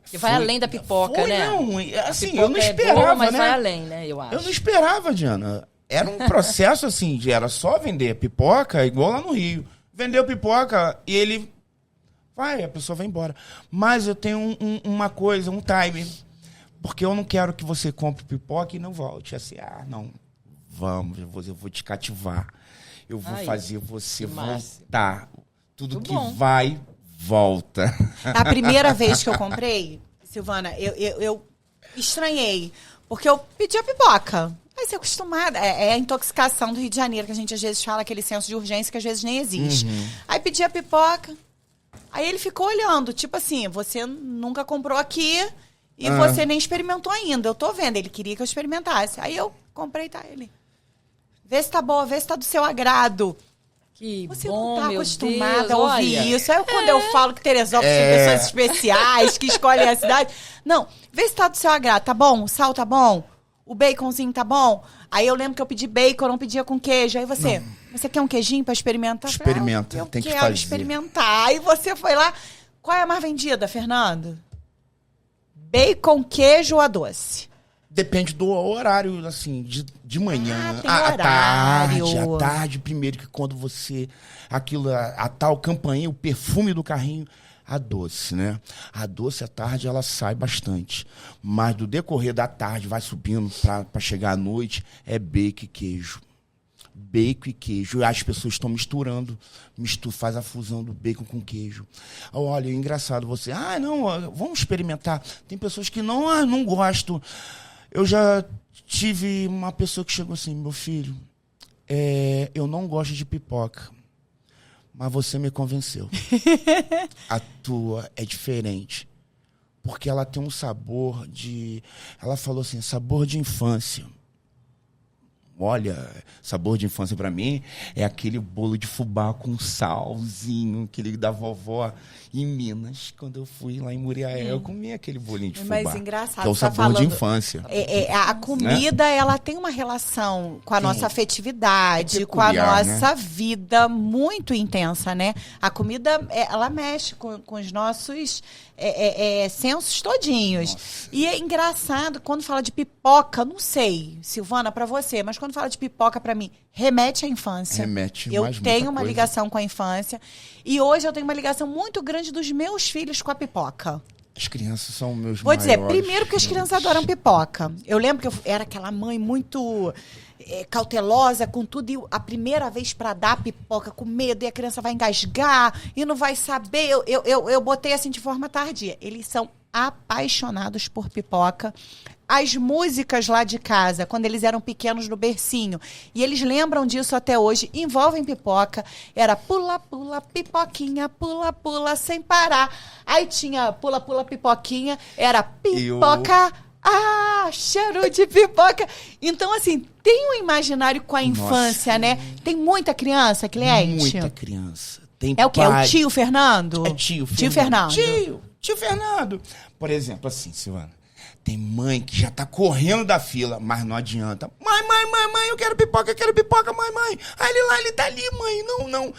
[SPEAKER 2] Que vai além da pipoca, né?
[SPEAKER 3] Não, assim,
[SPEAKER 2] pipoca
[SPEAKER 3] eu não esperava,
[SPEAKER 2] boa, mas
[SPEAKER 3] né?
[SPEAKER 2] vai além, né? Eu acho.
[SPEAKER 3] Eu não esperava, Diana. Era um processo, assim, era só vender pipoca, igual lá no Rio. Vendeu pipoca e ele... a pessoa vai embora. Mas eu tenho uma coisa, um time. Porque eu não quero que você compre pipoca e não volte. Assim, não, vamos, eu vou te cativar. Eu vou fazer você voltar. Tudo que vai, volta.
[SPEAKER 1] A primeira vez que eu comprei, Silvana, eu estranhei. Porque eu pedi a pipoca. Aí você é acostumada. É a intoxicação do Rio de Janeiro, que a gente às vezes fala, aquele senso de urgência que às vezes nem existe. Aí pedi a pipoca. Aí ele ficou olhando, tipo assim, você nunca comprou aqui e você nem experimentou ainda. Eu tô vendo, ele queria que eu experimentasse. Aí eu comprei, ele. Vê se tá boa, vê se tá do seu agrado.
[SPEAKER 2] Que
[SPEAKER 1] Você
[SPEAKER 2] bom,
[SPEAKER 1] não tá
[SPEAKER 2] meu
[SPEAKER 1] acostumada
[SPEAKER 2] Deus,
[SPEAKER 1] a ouvir
[SPEAKER 2] olha.
[SPEAKER 1] isso. Aí quando eu falo que Teresópolis tem pessoas especiais que escolhem a cidade. Não, vê se tá do seu agrado, tá bom? O sal tá bom? O baconzinho tá bom? Aí eu lembro que eu pedi bacon, eu não pedia com queijo. Aí você quer um queijinho pra experimentar?
[SPEAKER 3] Experimenta,
[SPEAKER 1] Eu
[SPEAKER 3] tem que
[SPEAKER 1] quero
[SPEAKER 3] fazer.
[SPEAKER 1] experimentar. Aí você foi lá. Qual é a mais vendida, Fernando? Bacon, queijo ou a doce?
[SPEAKER 3] Depende do horário, assim, de manhã,
[SPEAKER 1] tem
[SPEAKER 3] à
[SPEAKER 1] horário.
[SPEAKER 3] tarde, primeiro que quando você, aquilo, a tal campainha, o perfume do carrinho, a doce, né? A doce à tarde ela sai bastante, mas do decorrer da tarde vai subindo para chegar à noite, é bacon e queijo. Bacon e queijo. As pessoas estão misturando, faz a fusão do bacon com queijo. Olha, é engraçado você, não, vamos experimentar. Tem pessoas que não gostam. Eu já tive uma pessoa que chegou assim, meu filho, eu não gosto de pipoca, mas você me convenceu. A tua é diferente, porque ela tem um sabor ela falou assim, sabor de infância. Olha, sabor de infância pra mim é aquele bolo de fubá com salzinho, aquele da vovó em Minas. Quando eu fui lá em Muriaé, eu comi aquele bolinho de fubá.
[SPEAKER 1] Mas engraçado,
[SPEAKER 3] que é o sabor de infância.
[SPEAKER 1] A comida, ela tem uma relação com a nossa afetividade, com a
[SPEAKER 3] peculiar,
[SPEAKER 1] nossa vida muito intensa, né? A comida, ela mexe com os nossos sensos todinhos.
[SPEAKER 3] Nossa.
[SPEAKER 1] E é engraçado, quando fala de pipoca, não sei, Silvana, pra você, mas quando fala de pipoca, pra mim, remete à infância.
[SPEAKER 3] Remete
[SPEAKER 1] Eu
[SPEAKER 3] mais
[SPEAKER 1] tenho
[SPEAKER 3] muita
[SPEAKER 1] uma
[SPEAKER 3] coisa.
[SPEAKER 1] ligação com a infância. E hoje eu tenho uma ligação muito grande dos meus filhos com a pipoca.
[SPEAKER 3] As crianças são meus
[SPEAKER 1] Vou dizer,
[SPEAKER 3] maiores
[SPEAKER 1] primeiro que as crianças
[SPEAKER 3] medos.
[SPEAKER 1] adoram pipoca. Eu lembro que eu era aquela mãe muito cautelosa com tudo. E a primeira vez para dar pipoca com medo, e a criança vai engasgar e não vai saber. Eu botei assim de forma tardia. Eles são apaixonados por pipoca. As músicas lá de casa, quando eles eram pequenos no bercinho, e eles lembram disso até hoje, envolvem pipoca. Era pula, pula, pipoquinha, pula, pula, sem parar. Aí tinha pula, pula, pipoquinha, era pipoca, cheiro de pipoca. Então, assim, tem um imaginário com a infância, né? Tem muita criança, cliente?
[SPEAKER 3] Muita criança. Tem
[SPEAKER 1] É o quê? É
[SPEAKER 3] pai.
[SPEAKER 1] o tio Fernando?
[SPEAKER 3] É tio Fernando.
[SPEAKER 1] Tio Fernando.
[SPEAKER 3] Tio Fernando. Por exemplo, assim, Silvana. Tem mãe que já tá correndo da fila, mas não adianta. Mãe, eu quero pipoca, mãe. Aí ele tá ali, mãe, não.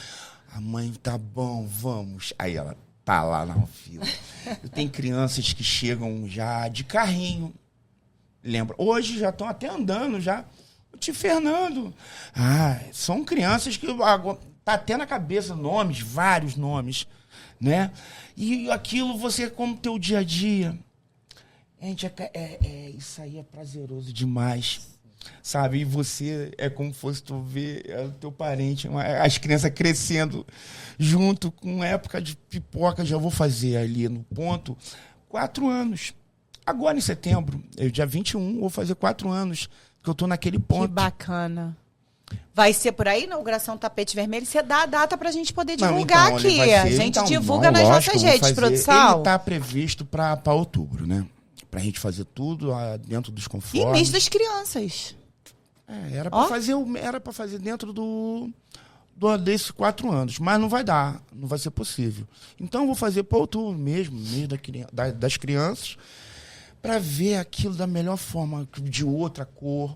[SPEAKER 3] A mãe, tá bom, vamos. Aí ela tá lá na fila. Tem crianças que chegam já de carrinho. Lembra? Hoje já estão até andando já. O tio Fernando. São crianças que tá até na cabeça nomes, vários nomes, né? E aquilo você, como teu dia a dia... Gente, isso aí é prazeroso demais, sabe? E você é como fosse tu ver o teu parente, as crianças crescendo junto com época de pipoca. Já vou fazer ali no ponto 4 anos. Agora em setembro, dia 21, vou fazer 4 anos que eu tô naquele ponto.
[SPEAKER 1] Que bacana. Vai ser por aí, inauguração Tapete Vermelho? Você dá a data pra gente poder divulgar aqui. A gente divulga nas nossas redes, produção.
[SPEAKER 3] Ele tá previsto para outubro, né? Pra gente fazer tudo dentro dos conformes.
[SPEAKER 1] E mês das crianças.
[SPEAKER 3] Era pra fazer dentro desses 4 anos, mas não vai dar, não vai ser possível. Então eu vou fazer para outubro mesmo, mês das crianças, para ver aquilo da melhor forma, de outra cor.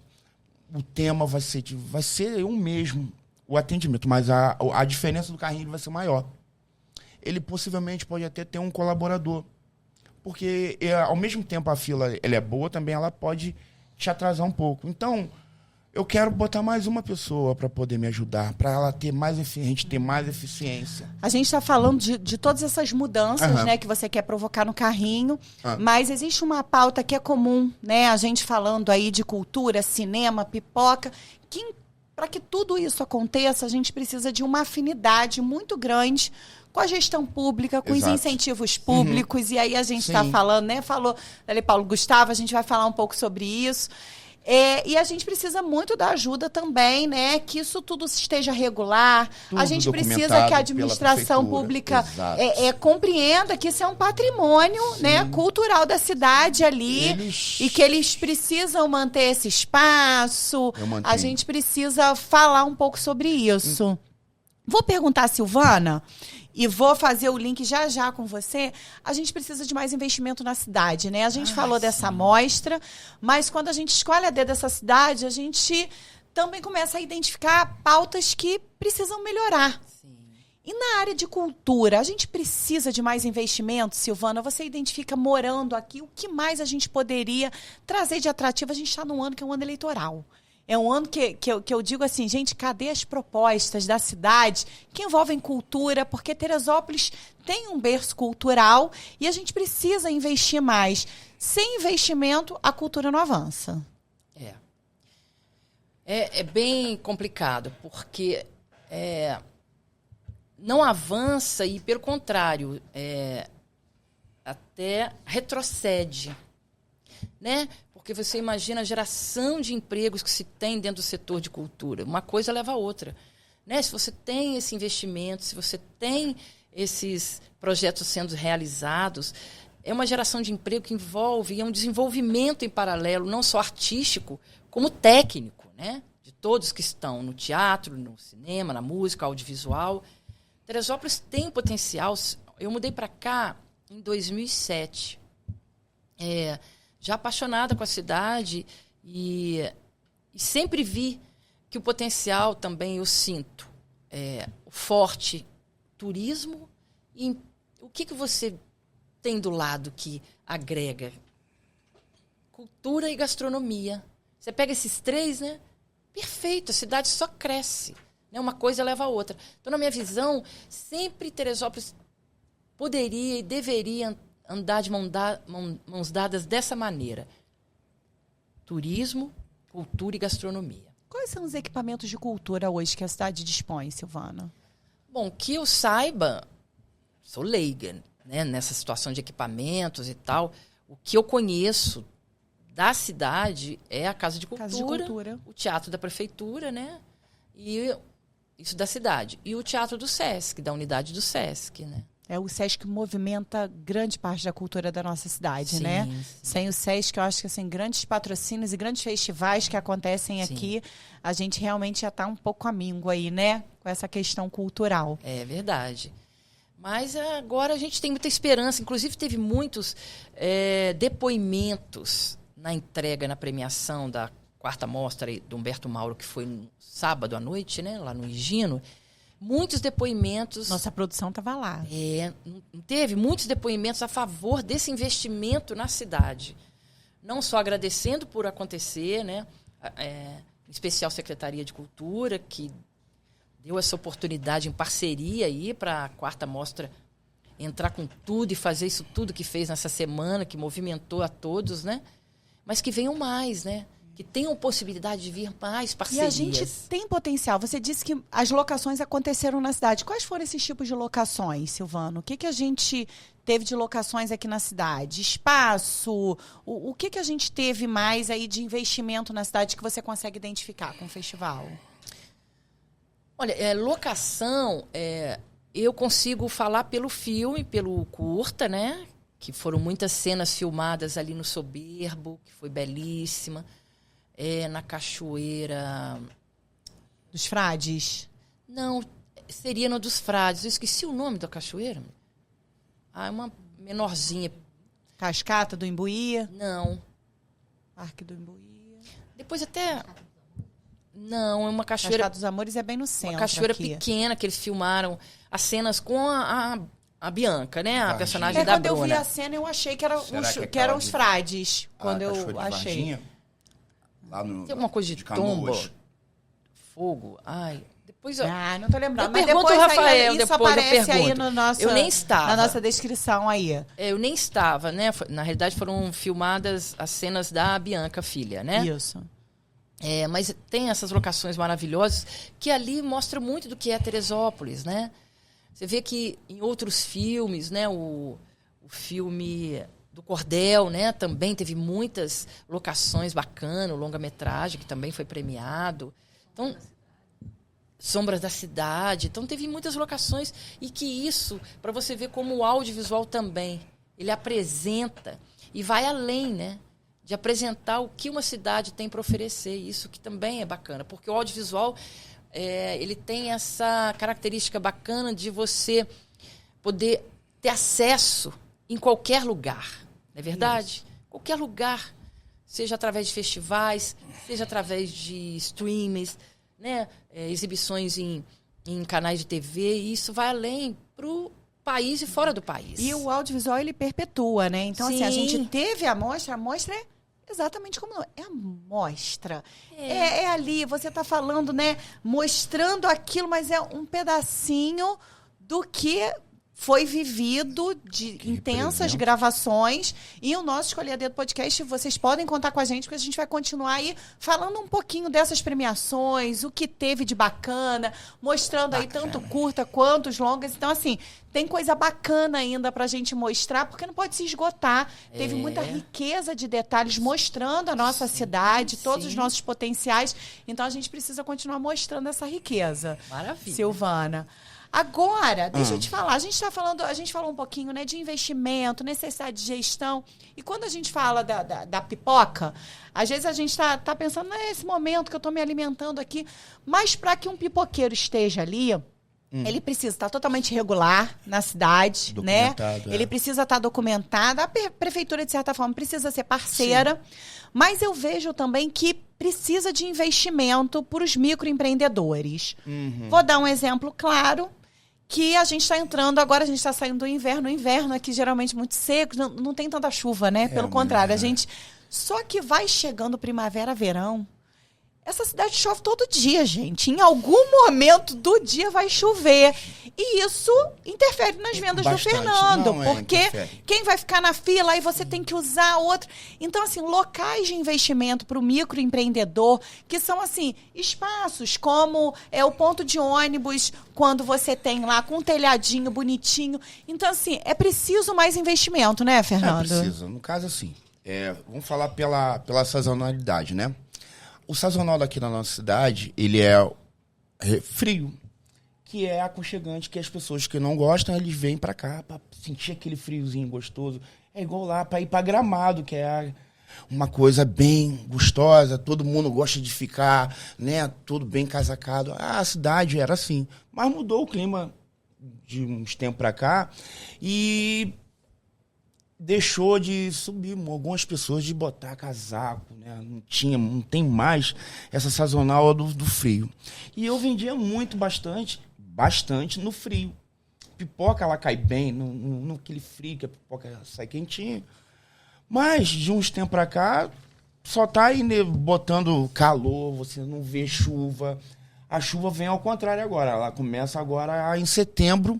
[SPEAKER 3] O tema vai ser o mesmo, o atendimento, mas a diferença do carrinho vai ser maior. Ele possivelmente pode até ter um colaborador. Porque, ao mesmo tempo, a fila ela é boa, também ela pode te atrasar um pouco. Então, eu quero botar mais uma pessoa para poder me ajudar, para ela ter a gente ter mais eficiência.
[SPEAKER 1] A gente está falando de todas essas mudanças, né, que você quer provocar no carrinho, mas existe uma pauta que é comum, né, a gente falando aí de cultura, cinema, pipoca, que para que tudo isso aconteça, a gente precisa de uma afinidade muito grande com a gestão pública, com os incentivos públicos, e aí a gente está falando, né? Falou ali Paulo Gustavo, a gente vai falar um pouco sobre isso. E a gente precisa muito da ajuda também, né? Que isso tudo esteja regular.
[SPEAKER 3] Tudo
[SPEAKER 1] a gente precisa que a administração pública compreenda que isso é um patrimônio, né, cultural da cidade ali. E que eles precisam manter esse espaço. A gente precisa falar um pouco sobre isso. Vou perguntar a Silvana e vou fazer o link já já com você. A gente precisa de mais investimento na cidade, né? A gente falou dessa amostra, mas quando a gente escolhe a dedo dessa cidade, a gente também começa a identificar pautas que precisam melhorar. Sim. E na área de cultura, a gente precisa de mais investimento, Silvana? Você identifica morando aqui, o que mais a gente poderia trazer de atrativo? A gente está num ano que é um ano eleitoral. É um ano que eu digo assim, gente, cadê as propostas da cidade que envolvem cultura? Porque Teresópolis tem um berço cultural e a gente precisa investir mais. Sem investimento, a cultura não avança.
[SPEAKER 2] É bem complicado, porque não avança e, pelo contrário, até retrocede, né? Porque você imagina a geração de empregos que se tem dentro do setor de cultura. Uma coisa leva a outra, né? Se você tem esse investimento, se você tem esses projetos sendo realizados, é uma geração de emprego que envolve, é um desenvolvimento em paralelo, não só artístico, como técnico, né? De todos que estão no teatro, no cinema, na música, audiovisual. Teresópolis tem potencial. Eu mudei para cá em 2007. Já apaixonada com a cidade e sempre vi que o potencial também eu sinto. O forte turismo e o que você tem do lado que agrega? Cultura e gastronomia. Você pega esses três, né? Perfeito, a cidade só cresce. Né? Uma coisa leva a outra. Então, na minha visão, sempre Teresópolis poderia e deveria andar de mãos dadas dessa maneira. Turismo, cultura e gastronomia.
[SPEAKER 1] Quais são os equipamentos de cultura hoje que a cidade dispõe, Silvana?
[SPEAKER 2] Bom, que eu saiba, sou leiga, né, nessa situação de equipamentos e tal. O que eu conheço da cidade é a Casa de Cultura, o Teatro da Prefeitura, né? E isso da cidade. E o Teatro do Sesc, da unidade do Sesc, né?
[SPEAKER 1] O Sesc movimenta grande parte da cultura da nossa cidade,
[SPEAKER 2] sim,
[SPEAKER 1] né?
[SPEAKER 2] Sim.
[SPEAKER 1] Sem o Sesc, eu acho que assim, grandes patrocínios e grandes festivais que acontecem aqui, a gente realmente já está um pouco amínguo aí, né? Com essa questão cultural.
[SPEAKER 2] É verdade. Mas agora a gente tem muita esperança. Inclusive, teve muitos depoimentos na entrega, na premiação da 4ª Mostra do Humberto Mauro, que foi no sábado à noite, né? Lá no Higino. Muitos depoimentos...
[SPEAKER 1] Nossa produção estava lá.
[SPEAKER 2] Teve muitos depoimentos a favor desse investimento na cidade. Não só agradecendo por acontecer, né? Em especial a Secretaria de Cultura, que deu essa oportunidade em parceria aí para a 4ª Mostra entrar com tudo e fazer isso tudo que fez nessa semana, que movimentou a todos, né? Mas que venham mais, né? Que tenham possibilidade de vir mais parcerias.
[SPEAKER 1] E a gente tem potencial. Você disse que as locações aconteceram na cidade. Quais foram esses tipos de locações, Silvano? O que a gente teve de locações aqui na cidade? Espaço? O que a gente teve mais aí de investimento na cidade que você consegue identificar com o festival?
[SPEAKER 2] Olha, locação, eu consigo falar pelo filme, pelo curta, né? Que foram muitas cenas filmadas ali no Soberbo, que foi belíssima. Na Cachoeira...
[SPEAKER 1] Dos Frades?
[SPEAKER 2] Não, seria no dos Frades. Eu esqueci o nome da cachoeira. É uma menorzinha.
[SPEAKER 1] Cascata do Imbuí?
[SPEAKER 2] Não.
[SPEAKER 1] Parque do Imbuí?
[SPEAKER 2] Depois até... Não, é uma cachoeira...
[SPEAKER 1] Cascata dos Amores é bem no centro.
[SPEAKER 2] Uma cachoeira
[SPEAKER 1] aqui.
[SPEAKER 2] Pequena que eles filmaram as cenas com a Bianca, né? A personagem da
[SPEAKER 1] quando
[SPEAKER 2] Bruna.
[SPEAKER 1] Quando eu vi a cena, eu achei que eram os Frades. Quando eu achei.
[SPEAKER 3] Varginha? Lá no,
[SPEAKER 2] tem alguma coisa de tomba? Fogo? Ai... Depois
[SPEAKER 1] não tô lembrando.
[SPEAKER 2] Mas depois o Rafael,
[SPEAKER 1] isso
[SPEAKER 2] depois
[SPEAKER 1] aparece
[SPEAKER 2] eu pergunto.
[SPEAKER 1] aí no nosso,
[SPEAKER 2] eu nem estava.
[SPEAKER 1] na nossa descrição aí.
[SPEAKER 2] Eu nem estava, né? Na realidade, foram filmadas as cenas da Bianca, filha, né?
[SPEAKER 1] Isso.
[SPEAKER 2] Mas tem essas locações maravilhosas que ali mostram muito do que é Teresópolis, né? Você vê que em outros filmes, né? O filme do Cordel, né? Também teve muitas locações bacanas, o longa-metragem, que também foi premiado. Então... Sombras da Cidade. Então, teve muitas locações. E que isso, para você ver como o audiovisual também, ele apresenta e vai além, né? De apresentar o que uma cidade tem para oferecer. Isso que também é bacana. Porque o audiovisual ele tem essa característica bacana de você poder ter acesso em qualquer lugar, não é verdade? Isso. Qualquer lugar, seja através de festivais, seja através de streams, né? Exibições em canais de TV, e isso vai além pro país e fora do país.
[SPEAKER 1] E o audiovisual, ele perpetua, né? Então,
[SPEAKER 2] Sim.
[SPEAKER 1] assim, a gente teve a mostra é exatamente como é a mostra. É ali, você está falando, né? Mostrando aquilo, mas é um pedacinho do que foi vivido de intensas gravações. E o nosso Escolher Dedo Podcast, vocês podem contar com a gente, porque a gente vai continuar aí falando um pouquinho dessas premiações, o que teve de bacana, mostrando aí tanto curta quanto os longas. Então, assim, tem coisa bacana ainda pra gente mostrar, porque não pode se esgotar. Teve muita riqueza de detalhes mostrando a nossa cidade, todos os nossos potenciais. Então, a gente precisa continuar mostrando essa riqueza.
[SPEAKER 2] Maravilha.
[SPEAKER 1] Silvana. Agora, deixa eu te falar, a gente falou um pouquinho, né, de investimento, necessidade de gestão. E quando a gente fala da pipoca, às vezes a gente está pensando, nesse momento que eu estou me alimentando aqui, mas para que um pipoqueiro esteja ali, ele precisa estar totalmente regular na cidade, né? Ele precisa estar documentado. A prefeitura, de certa forma, precisa ser parceira. Sim. Mas eu vejo também que precisa de investimento para os microempreendedores. Vou dar um exemplo claro. Que a gente está entrando, agora a gente está saindo do inverno. O inverno aqui geralmente muito seco, não tem tanta chuva, né? Pelo contrário, a gente... Só que vai chegando primavera, verão. Essa cidade chove todo dia, gente. Em algum momento do dia vai chover. E isso interfere nas vendas do Fernando. Porque quem vai ficar na fila, aí você tem que usar outro. Então, assim, locais de investimento para o microempreendedor, que são, assim, espaços como o ponto de ônibus, quando você tem lá com um telhadinho bonitinho. Então, assim, é preciso mais investimento, né, Fernando?
[SPEAKER 3] Precisa. No caso, assim, vamos falar pela sazonalidade, né? O sazonal daqui na nossa cidade, ele é frio, que é aconchegante, que as pessoas que não gostam, eles vêm pra cá pra sentir aquele friozinho gostoso. É igual lá pra ir pra Gramado, que é uma coisa bem gostosa, todo mundo gosta de ficar, né, tudo bem casacado. A cidade era assim, mas mudou o clima de uns tempos pra cá e... deixou de subir algumas pessoas de botar casaco, né? Não tem mais essa sazonal do frio. E eu vendia bastante no frio. Pipoca, ela cai bem no aquele frio, que a pipoca sai quentinha. Mas, de uns tempos pra cá, só tá aí, né, botando calor, você não vê chuva. A chuva vem ao contrário agora. Ela começa agora em setembro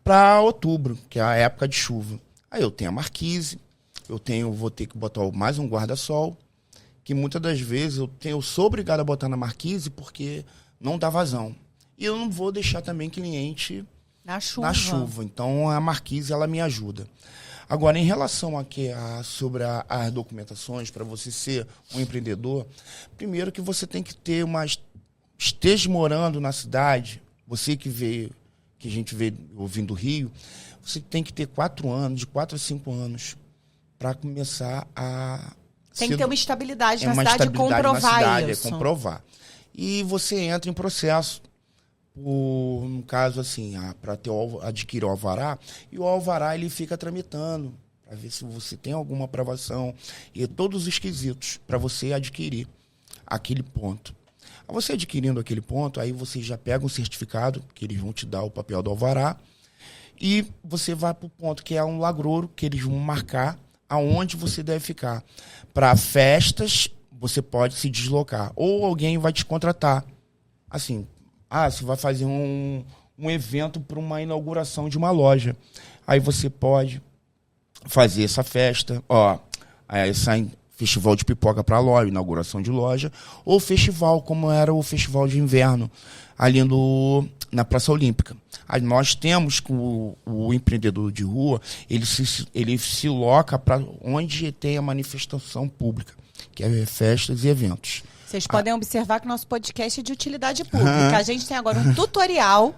[SPEAKER 3] para outubro, que é a época de chuva. Aí eu tenho a marquise, vou ter que botar mais um guarda-sol, que muitas das vezes eu sou obrigado a botar na marquise porque não dá vazão. E eu não vou deixar também cliente na chuva. Então a marquise, ela me ajuda. Agora, em relação sobre as documentações, para você ser um empreendedor, primeiro que você tem que ter esteja morando na cidade, você que a gente vê ouvindo do Rio, você tem que ter 4 anos, de 4 a 5 anos, para começar a...
[SPEAKER 1] Tem que ter uma estabilidade na cidade e comprovar isso.
[SPEAKER 3] Comprovar. E você entra em processo, no caso assim, para adquirir o alvará, e o alvará ele fica tramitando, para ver se você tem alguma aprovação, e todos os quesitos para você adquirir aquele ponto. Você adquirindo aquele ponto, aí você já pega um certificado, que eles vão te dar o papel do alvará, e você vai para o ponto que é um lagrouro, que eles vão marcar aonde você deve ficar. Para festas, você pode se deslocar. Ou alguém vai te contratar. Assim, você vai fazer um evento para uma inauguração de uma loja. Aí você pode fazer essa festa, esse festival de pipoca para loja, inauguração de loja, ou festival, como era o festival de inverno, ali na Praça Olímpica. Aí nós temos com o empreendedor de rua, ele se loca para onde tem a manifestação pública, que é festas e eventos.
[SPEAKER 1] Vocês podem observar que o nosso podcast é de utilidade pública. A gente tem agora um tutorial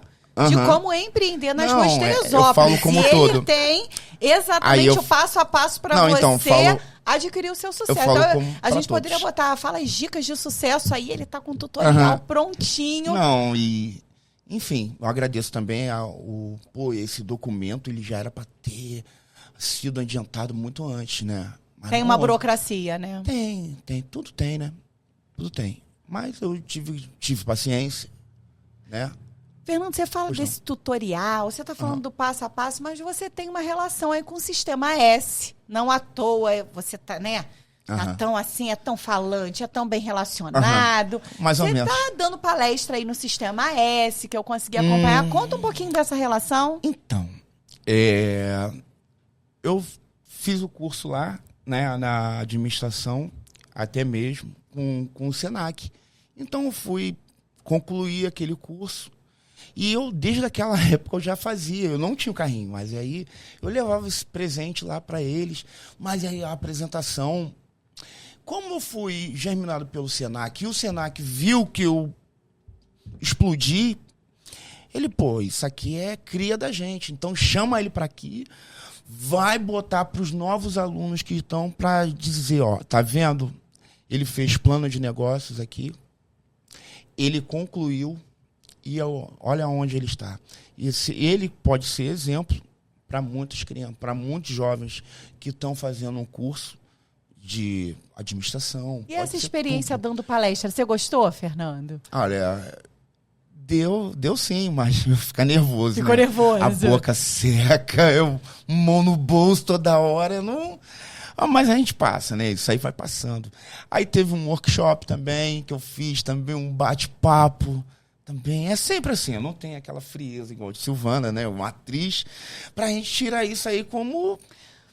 [SPEAKER 1] de como empreender nas ruas de Teresópolis.
[SPEAKER 3] Eu falo como todo.
[SPEAKER 1] Ele tem Exatamente, o passo a passo para você
[SPEAKER 3] então,
[SPEAKER 1] adquirir o seu sucesso. A gente poderia botar, fala as dicas de sucesso aí, ele tá com o tutorial prontinho.
[SPEAKER 3] Não, enfim, eu agradeço também esse documento, ele já era para ter sido adiantado muito antes, né? Mas
[SPEAKER 1] tem uma burocracia, né?
[SPEAKER 3] Tudo tem, né? Tudo tem. Mas eu tive paciência, né?
[SPEAKER 1] Fernando, você fala desse tutorial, você está falando do passo a passo, mas você tem uma relação aí com o Sistema S. Não à toa, você tá, né? Tá tão assim, é tão falante, é tão bem relacionado.
[SPEAKER 3] Mais ou menos.
[SPEAKER 1] Você tá dando palestra aí no Sistema S, que eu consegui acompanhar. Conta um pouquinho dessa relação.
[SPEAKER 3] Então, eu fiz o curso lá, né, na administração, até mesmo com o Senac. Então, eu fui concluir aquele curso. E eu, desde aquela época, eu já fazia. Eu não tinha o carrinho, mas aí eu levava esse presente lá para eles. Mas aí a apresentação... Como eu fui germinado pelo Senac, e o Senac viu que eu explodi, ele, isso aqui é cria da gente. Então, chama ele para aqui, vai botar para os novos alunos que estão para dizer, tá vendo? Ele fez plano de negócios aqui, ele concluiu, e olha onde ele está. Ele pode ser exemplo para muitas crianças, para muitos jovens que estão fazendo um curso de administração.
[SPEAKER 1] E essa experiência dando palestra, você gostou, Fernando?
[SPEAKER 3] Olha, deu sim, mas eu fico nervoso.
[SPEAKER 1] Ficou nervoso.
[SPEAKER 3] A boca seca, mão no bolso toda hora, não... Mas a gente passa, né? Isso aí vai passando. Aí teve um workshop também, que eu fiz também, um bate-papo. Também é sempre assim, não tem aquela frieza igual de Silvana, né? Uma atriz, pra gente tirar isso aí como...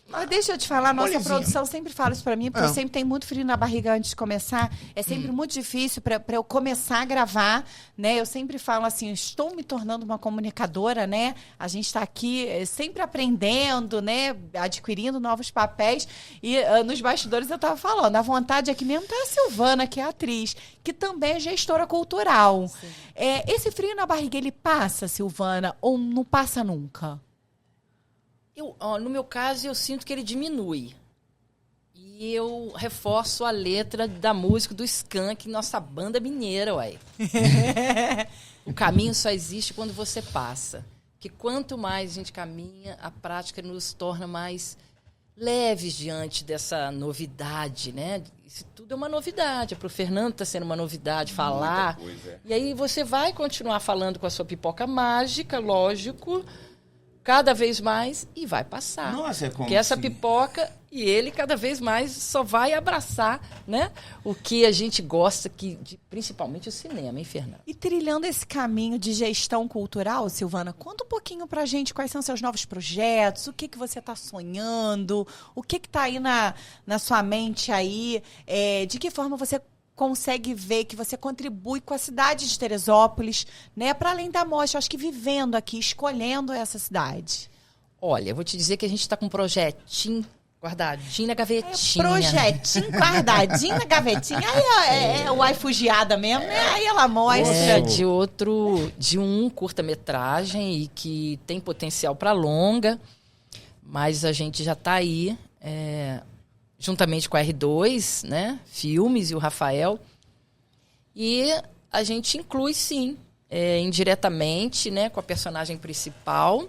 [SPEAKER 1] Mas deixa eu te falar, nossa produção sempre fala isso pra mim, porque eu sempre tenho muito frio na barriga antes de começar. É sempre muito difícil pra eu começar a gravar, né? Eu sempre falo assim, estou me tornando uma comunicadora, né? A gente tá aqui sempre aprendendo, né? Adquirindo novos papéis. E nos bastidores eu tava falando, a vontade aqui mesmo tá a Silvana, que é atriz, que também é gestora cultural. Esse frio na barriga, ele passa, Silvana, ou não passa nunca?
[SPEAKER 2] No meu caso, eu sinto que ele diminui. E eu reforço a letra da música do Skank, nossa banda mineira, uai. O caminho só existe quando você passa. Porque quanto mais a gente caminha, a prática nos torna mais leves diante dessa novidade, né? Isso tudo é uma novidade. Para o Fernando está sendo uma novidade falar. E aí você vai continuar falando com a sua pipoca mágica, lógico, cada vez mais, e vai passar.
[SPEAKER 3] Nossa, é como
[SPEAKER 2] porque essa pipoca e ele cada vez mais só vai abraçar, né? O que a gente gosta, principalmente o cinema, hein, Fernanda?
[SPEAKER 1] E trilhando esse caminho de gestão cultural, Silvana, conta um pouquinho pra gente quais são seus novos projetos, o que você está sonhando, o que está aí na sua mente aí, de que forma você consegue ver que você contribui com a cidade de Teresópolis, né? Para além da mostra, acho que vivendo aqui, escolhendo essa cidade.
[SPEAKER 2] Olha, eu vou te dizer que a gente está com um projetinho guardadinho na gavetinha.
[SPEAKER 1] Projetinho guardadinho na gavetinha. Aí é o iFugiada mesmo, né? Aí ela mostra.
[SPEAKER 2] De um curta-metragem e que tem potencial para longa, mas a gente já está aí... juntamente com a R2, né, Filmes e o Rafael. E a gente inclui, sim, indiretamente, né, com a personagem principal,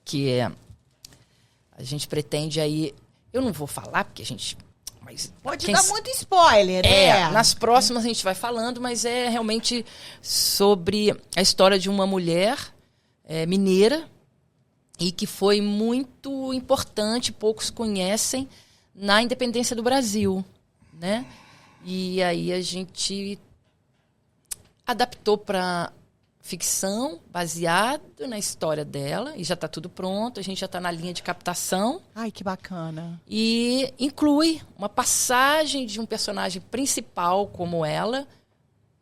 [SPEAKER 2] que a gente pretende aí... Eu não vou falar, porque a gente... Mas
[SPEAKER 1] pode dar muito spoiler, né?
[SPEAKER 2] Nas próximas a gente vai falando, mas é realmente sobre a história de uma mulher mineira e que foi muito importante, poucos conhecem, na independência do Brasil, né? E aí a gente adaptou para ficção, baseado na história dela, e já está tudo pronto, a gente já está na linha de captação.
[SPEAKER 1] Ai, que bacana.
[SPEAKER 2] E inclui uma passagem de um personagem principal como ela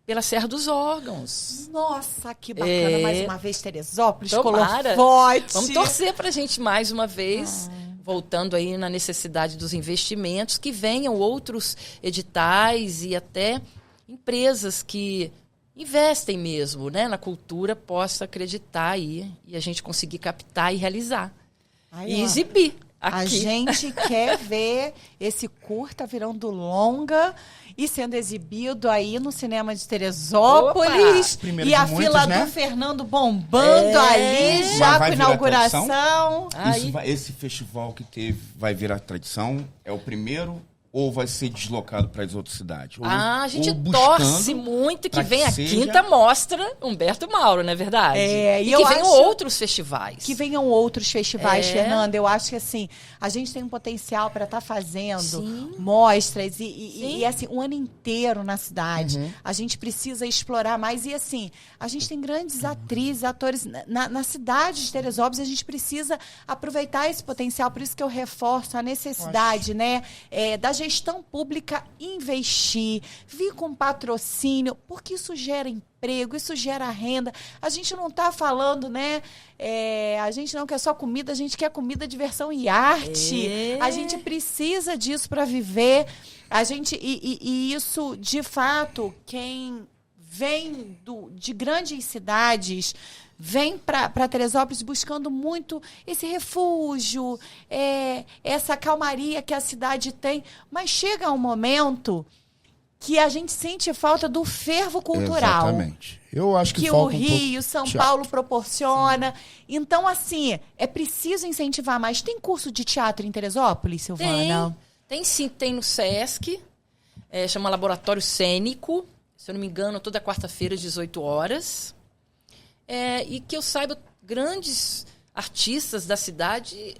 [SPEAKER 2] pela Serra dos Órgãos.
[SPEAKER 1] Nossa, que bacana. Mais uma vez, Teresópolis,
[SPEAKER 2] Tomara.
[SPEAKER 1] Colofote.
[SPEAKER 2] Vamos torcer para a gente mais uma vez... Voltando aí na necessidade dos investimentos, que venham outros editais e até empresas que investem mesmo, né, na cultura, possa acreditar aí e a gente conseguir captar e realizar. E exibir.
[SPEAKER 1] A gente quer ver esse curta virando longa e sendo exibido aí no cinema de Teresópolis. E a fila do Fernando bombando ali, já com inauguração.
[SPEAKER 3] Esse festival que teve vai virar tradição? É o primeiro? Ou vai ser deslocado para as outras cidades?
[SPEAKER 2] A gente torce muito que venha a quinta mostra Humberto Mauro, não é verdade? E que venham outros festivais.
[SPEAKER 1] Que venham outros festivais, Fernanda. Eu acho que, assim, a gente tem um potencial para estar fazendo mostras e, assim, um ano inteiro na cidade. A gente precisa explorar mais. E, assim, a gente tem grandes atrizes, atores na cidade de Teresópolis. A gente precisa aproveitar esse potencial. Por isso que eu reforço a necessidade, né, da gestão pública investir, vir com patrocínio, porque isso gera emprego, isso gera renda. A gente não está falando, né? A gente não quer só comida, a gente quer comida, diversão e arte. A gente precisa disso para viver. E isso, de fato, quem vem de grandes cidades vem para Teresópolis buscando muito esse refúgio, essa calmaria que a cidade tem. Mas chega um momento que a gente sente falta do fervo cultural.
[SPEAKER 3] Exatamente. Eu acho que
[SPEAKER 1] o Rio, São Paulo proporciona. Então, assim, é preciso incentivar mais. Tem curso de teatro em Teresópolis, Silvana?
[SPEAKER 2] Tem sim, tem no SESC. Chama Laboratório Cênico. Se eu não me engano, toda quarta-feira, às 18 horas. E que eu saiba, grandes artistas da cidade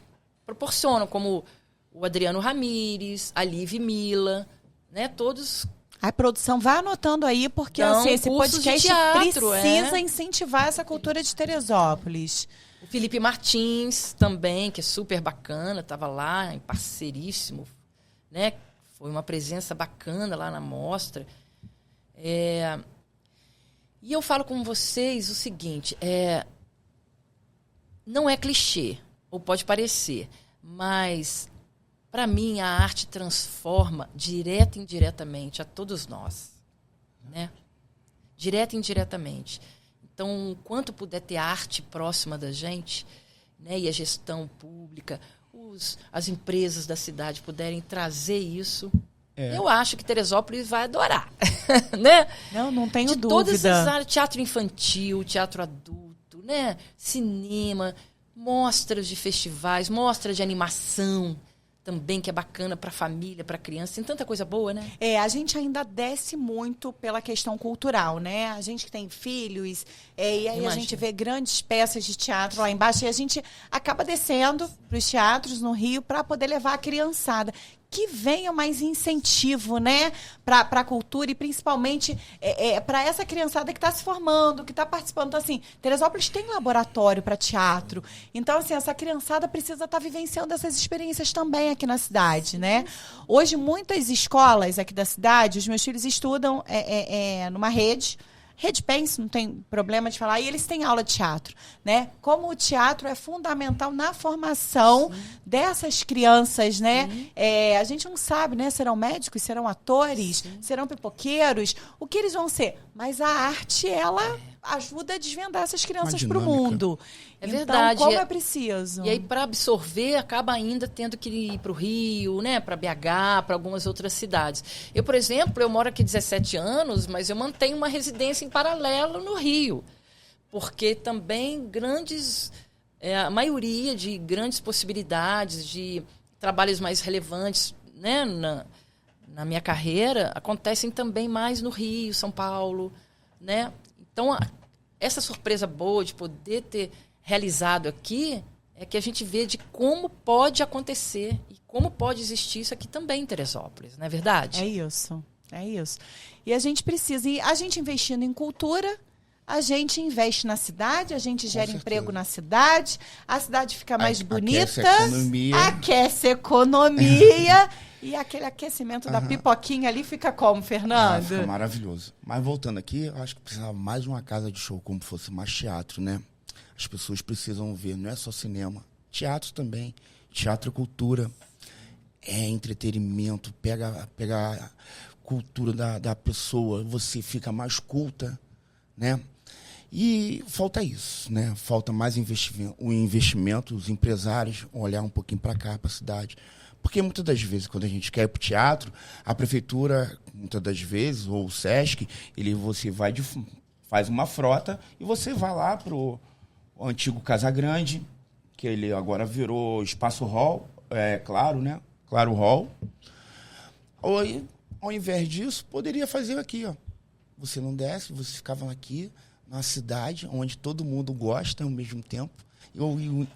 [SPEAKER 2] proporcionam, como o Adriano Ramires, a Liv Mila, né? Todos.
[SPEAKER 1] A produção vai anotando aí, porque assim, esse podcast precisa incentivar essa cultura de Teresópolis.
[SPEAKER 2] O Felipe Martins também, que é super bacana, estava lá, parceiríssimo, né? Foi uma presença bacana lá na mostra. E eu falo com vocês o seguinte, não é clichê, ou pode parecer, mas, para mim, a arte transforma direta e indiretamente a todos nós, né? Direta e indiretamente. Então, quanto puder ter arte próxima da gente, né, e a gestão pública, as empresas da cidade puderem trazer isso... Eu acho que Teresópolis vai adorar, né?
[SPEAKER 1] Não tenho dúvida.
[SPEAKER 2] De todas as áreas, teatro infantil, teatro adulto, né? Cinema, mostras de festivais, mostras de animação também, que é bacana para a família, para a criança. Tem tanta coisa boa, né?
[SPEAKER 1] A gente ainda desce muito pela questão cultural, né? A gente que tem filhos, e aí a gente vê grandes peças de teatro lá embaixo, e a gente acaba descendo para os teatros no Rio para poder levar a criançada. Que venha mais incentivo, né, para a cultura e principalmente para essa criançada que está se formando, que está participando. Então, assim, Teresópolis tem laboratório para teatro. Então, assim, essa criançada precisa estar vivenciando essas experiências também aqui na cidade, né? Hoje, muitas escolas aqui da cidade, os meus filhos estudam numa rede Pense, não tem problema de falar, e eles têm aula de teatro, né? Como o teatro é fundamental na formação dessas crianças, né? A gente não sabe, né? Serão médicos, serão atores, serão pipoqueiros, o que eles vão ser? Mas a arte, ela ajuda a desvendar essas crianças para o mundo.
[SPEAKER 2] Verdade.
[SPEAKER 1] Então, como é preciso?
[SPEAKER 2] E aí, para absorver, acaba ainda tendo que ir para o Rio, né? Para BH, para algumas outras cidades. Eu, por exemplo, eu moro aqui 17 anos, mas eu mantenho uma residência em paralelo no Rio. Porque também a maioria de grandes possibilidades de trabalhos mais relevantes, né? Na minha carreira, acontecem também mais no Rio, São Paulo, né? Então, essa surpresa boa de poder ter realizado aqui é que a gente vê de como pode acontecer e como pode existir isso aqui também em Teresópolis, não é verdade?
[SPEAKER 1] É isso. E a gente precisa, e a gente investindo em cultura, a gente investe na cidade, a gente gera emprego na cidade, a cidade fica mais bonita, aquece a economia e aquele aquecimento da pipoquinha ali fica como, Fernando?
[SPEAKER 3] Fica maravilhoso. Mas voltando aqui, eu acho que precisava mais de uma casa de show, como fosse mais teatro, né? As pessoas precisam ver, não é só cinema, teatro também, teatro é cultura, é entretenimento, pega a cultura da pessoa, você fica mais culta, né? E falta isso, né? Falta mais investimento, os empresários olhar um pouquinho para cá, para a cidade. Porque muitas das vezes, quando a gente quer ir para o teatro, a prefeitura, muitas das vezes, ou o Sesc, você faz uma frota e você vai lá para o antigo Casagrande, que ele agora virou Espaço Hall, claro, né? Claro Hall. Ou, ao invés disso, poderia fazer aqui, ó. Você não desce, você ficava aqui, na cidade, onde todo mundo gosta ao mesmo tempo, e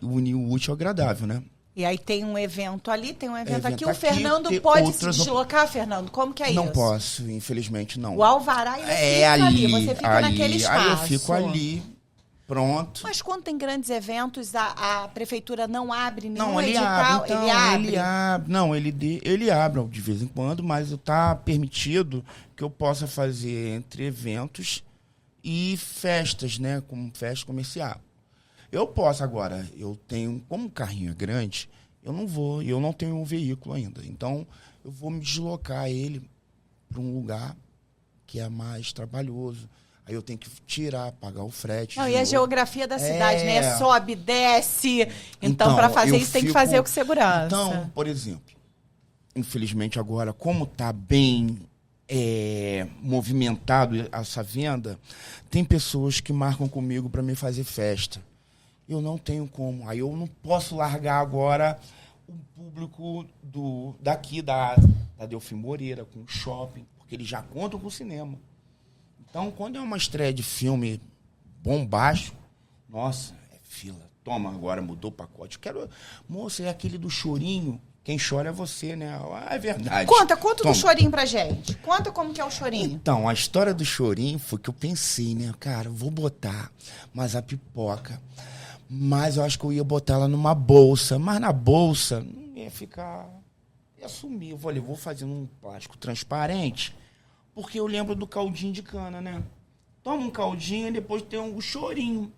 [SPEAKER 3] unir o útil ao agradável, né?
[SPEAKER 1] E aí tem um evento ali, tem um evento aqui. O
[SPEAKER 3] aqui,
[SPEAKER 1] Fernando pode se deslocar, Fernando? Como que é
[SPEAKER 3] não
[SPEAKER 1] isso?
[SPEAKER 3] Não posso, infelizmente não.
[SPEAKER 1] O alvará ainda fica ali, você fica naquele espaço.
[SPEAKER 3] Aí eu fico ali, pronto.
[SPEAKER 1] Mas quando tem grandes eventos, a prefeitura não abre nenhum
[SPEAKER 3] não, ele
[SPEAKER 1] edital?
[SPEAKER 3] Abre, então, ele abre. Não, ele abre de vez em quando, mas está permitido que eu possa fazer entre eventos e festas, né? Como festa comercial. Eu posso agora, eu tenho, como o carrinho é grande, eu não tenho um veículo ainda. Então, eu vou me deslocar ele para um lugar que é mais trabalhoso. Aí eu tenho que pagar o frete.
[SPEAKER 1] Não, e a geografia da cidade, né? Sobe, desce. Então para fazer isso, tem que fazer com segurança.
[SPEAKER 3] Então, por exemplo, infelizmente agora, como está bem movimentado essa venda, tem pessoas que marcam comigo para me fazer festa. Eu não tenho como. Aí eu não posso largar agora o público daqui da Delfim Moreira com o shopping, porque eles já contam com o cinema. Então, quando é uma estreia de filme bombástico, nossa, é fila. Toma, agora mudou o pacote. Moça, é aquele do chorinho. Quem chora é você, né? É verdade.
[SPEAKER 1] Conta do chorinho pra gente. Conta como que é o chorinho.
[SPEAKER 3] Então, a história do chorinho foi que eu pensei, né? Cara, vou botar mais a pipoca. Mas eu acho que eu ia botar ela numa bolsa. Mas na bolsa, não ia ficar... Ia sumir. Eu falei, vou fazer num plástico transparente, porque eu lembro do caldinho de cana, né? Toma um caldinho e depois tem um chorinho.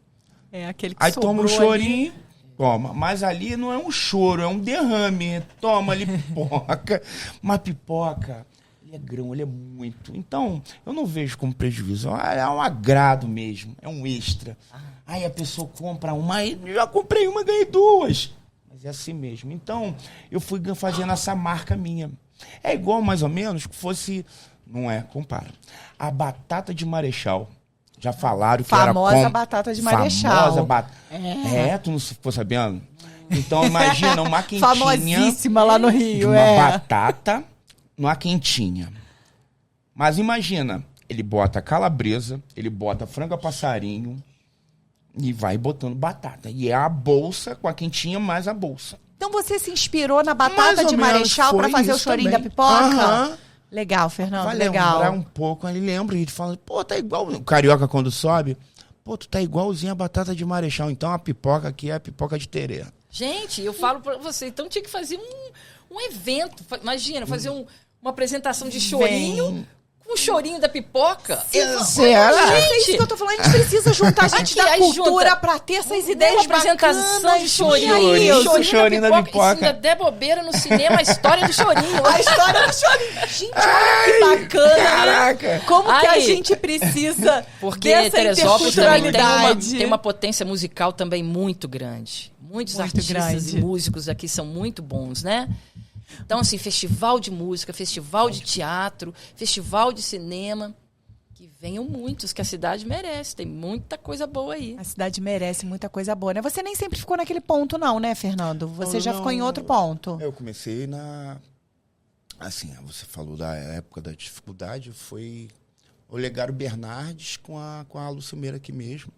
[SPEAKER 1] É, aquele que
[SPEAKER 3] aí toma um chorinho...
[SPEAKER 1] Ali.
[SPEAKER 3] Toma, mas ali não é um choro, é um derrame. Toma ali pipoca. Mas pipoca, ele é grão, ele é muito. Então, eu não vejo como prejuízo. É um agrado mesmo, é um extra. Aí a pessoa compra uma, eu já comprei uma, ganhei duas. Mas é assim mesmo. Então, eu fui fazendo essa marca minha. É igual, mais ou menos, que fosse... Não é, compara. A batata de Marechal. Já falaram que era
[SPEAKER 1] famosa batata de Marechal.
[SPEAKER 3] Famosa tu não ficou sabendo? Então, imagina uma quentinha.
[SPEAKER 1] Famosíssima lá no Rio,
[SPEAKER 3] uma batata numa quentinha. Mas imagina, ele bota calabresa, ele bota frango a passarinho e vai botando batata. E é a bolsa com a quentinha mais a bolsa.
[SPEAKER 1] Então você se inspirou na batata de Marechal para fazer o chorinho da pipoca? Legal, Fernando,
[SPEAKER 3] vai
[SPEAKER 1] legal.
[SPEAKER 3] Lembrar um pouco, ele lembra e ele fala, pô, tá igual, o carioca quando sobe, pô, tu tá igualzinho a batata de Marechal, então a pipoca aqui é a pipoca de terê.
[SPEAKER 2] Gente, eu falo pra você, então tinha que fazer um evento, imagina, fazer uma apresentação de chorinho... Um chorinho da pipoca.
[SPEAKER 1] Gente, é isso que eu tô falando. A gente precisa juntar a gente da cultura pra ter essas ideias
[SPEAKER 2] bacanas. Apresentação de chorinho. Chorinho da pipoca. Se ainda der bobeira no cinema, a história do chorinho.
[SPEAKER 1] A história do chorinho. Gente, olha que bacana. Caraca. Como que a gente precisa dessa
[SPEAKER 2] Teresópolis também
[SPEAKER 1] interculturalidade.
[SPEAKER 2] tem uma potência musical também muito grande. Muitos artistas e músicos aqui são muito bons, né? Então, assim, festival de música, festival de teatro, festival de cinema, que venham muitos, que a cidade merece. Tem muita coisa boa aí.
[SPEAKER 1] A cidade merece muita coisa boa, né? Você nem sempre ficou naquele ponto, não, né, Fernando? Você já ficou em outro ponto.
[SPEAKER 3] Eu comecei Assim, você falou da época da dificuldade, foi o Olegário Bernardes com a Lucimeira aqui mesmo.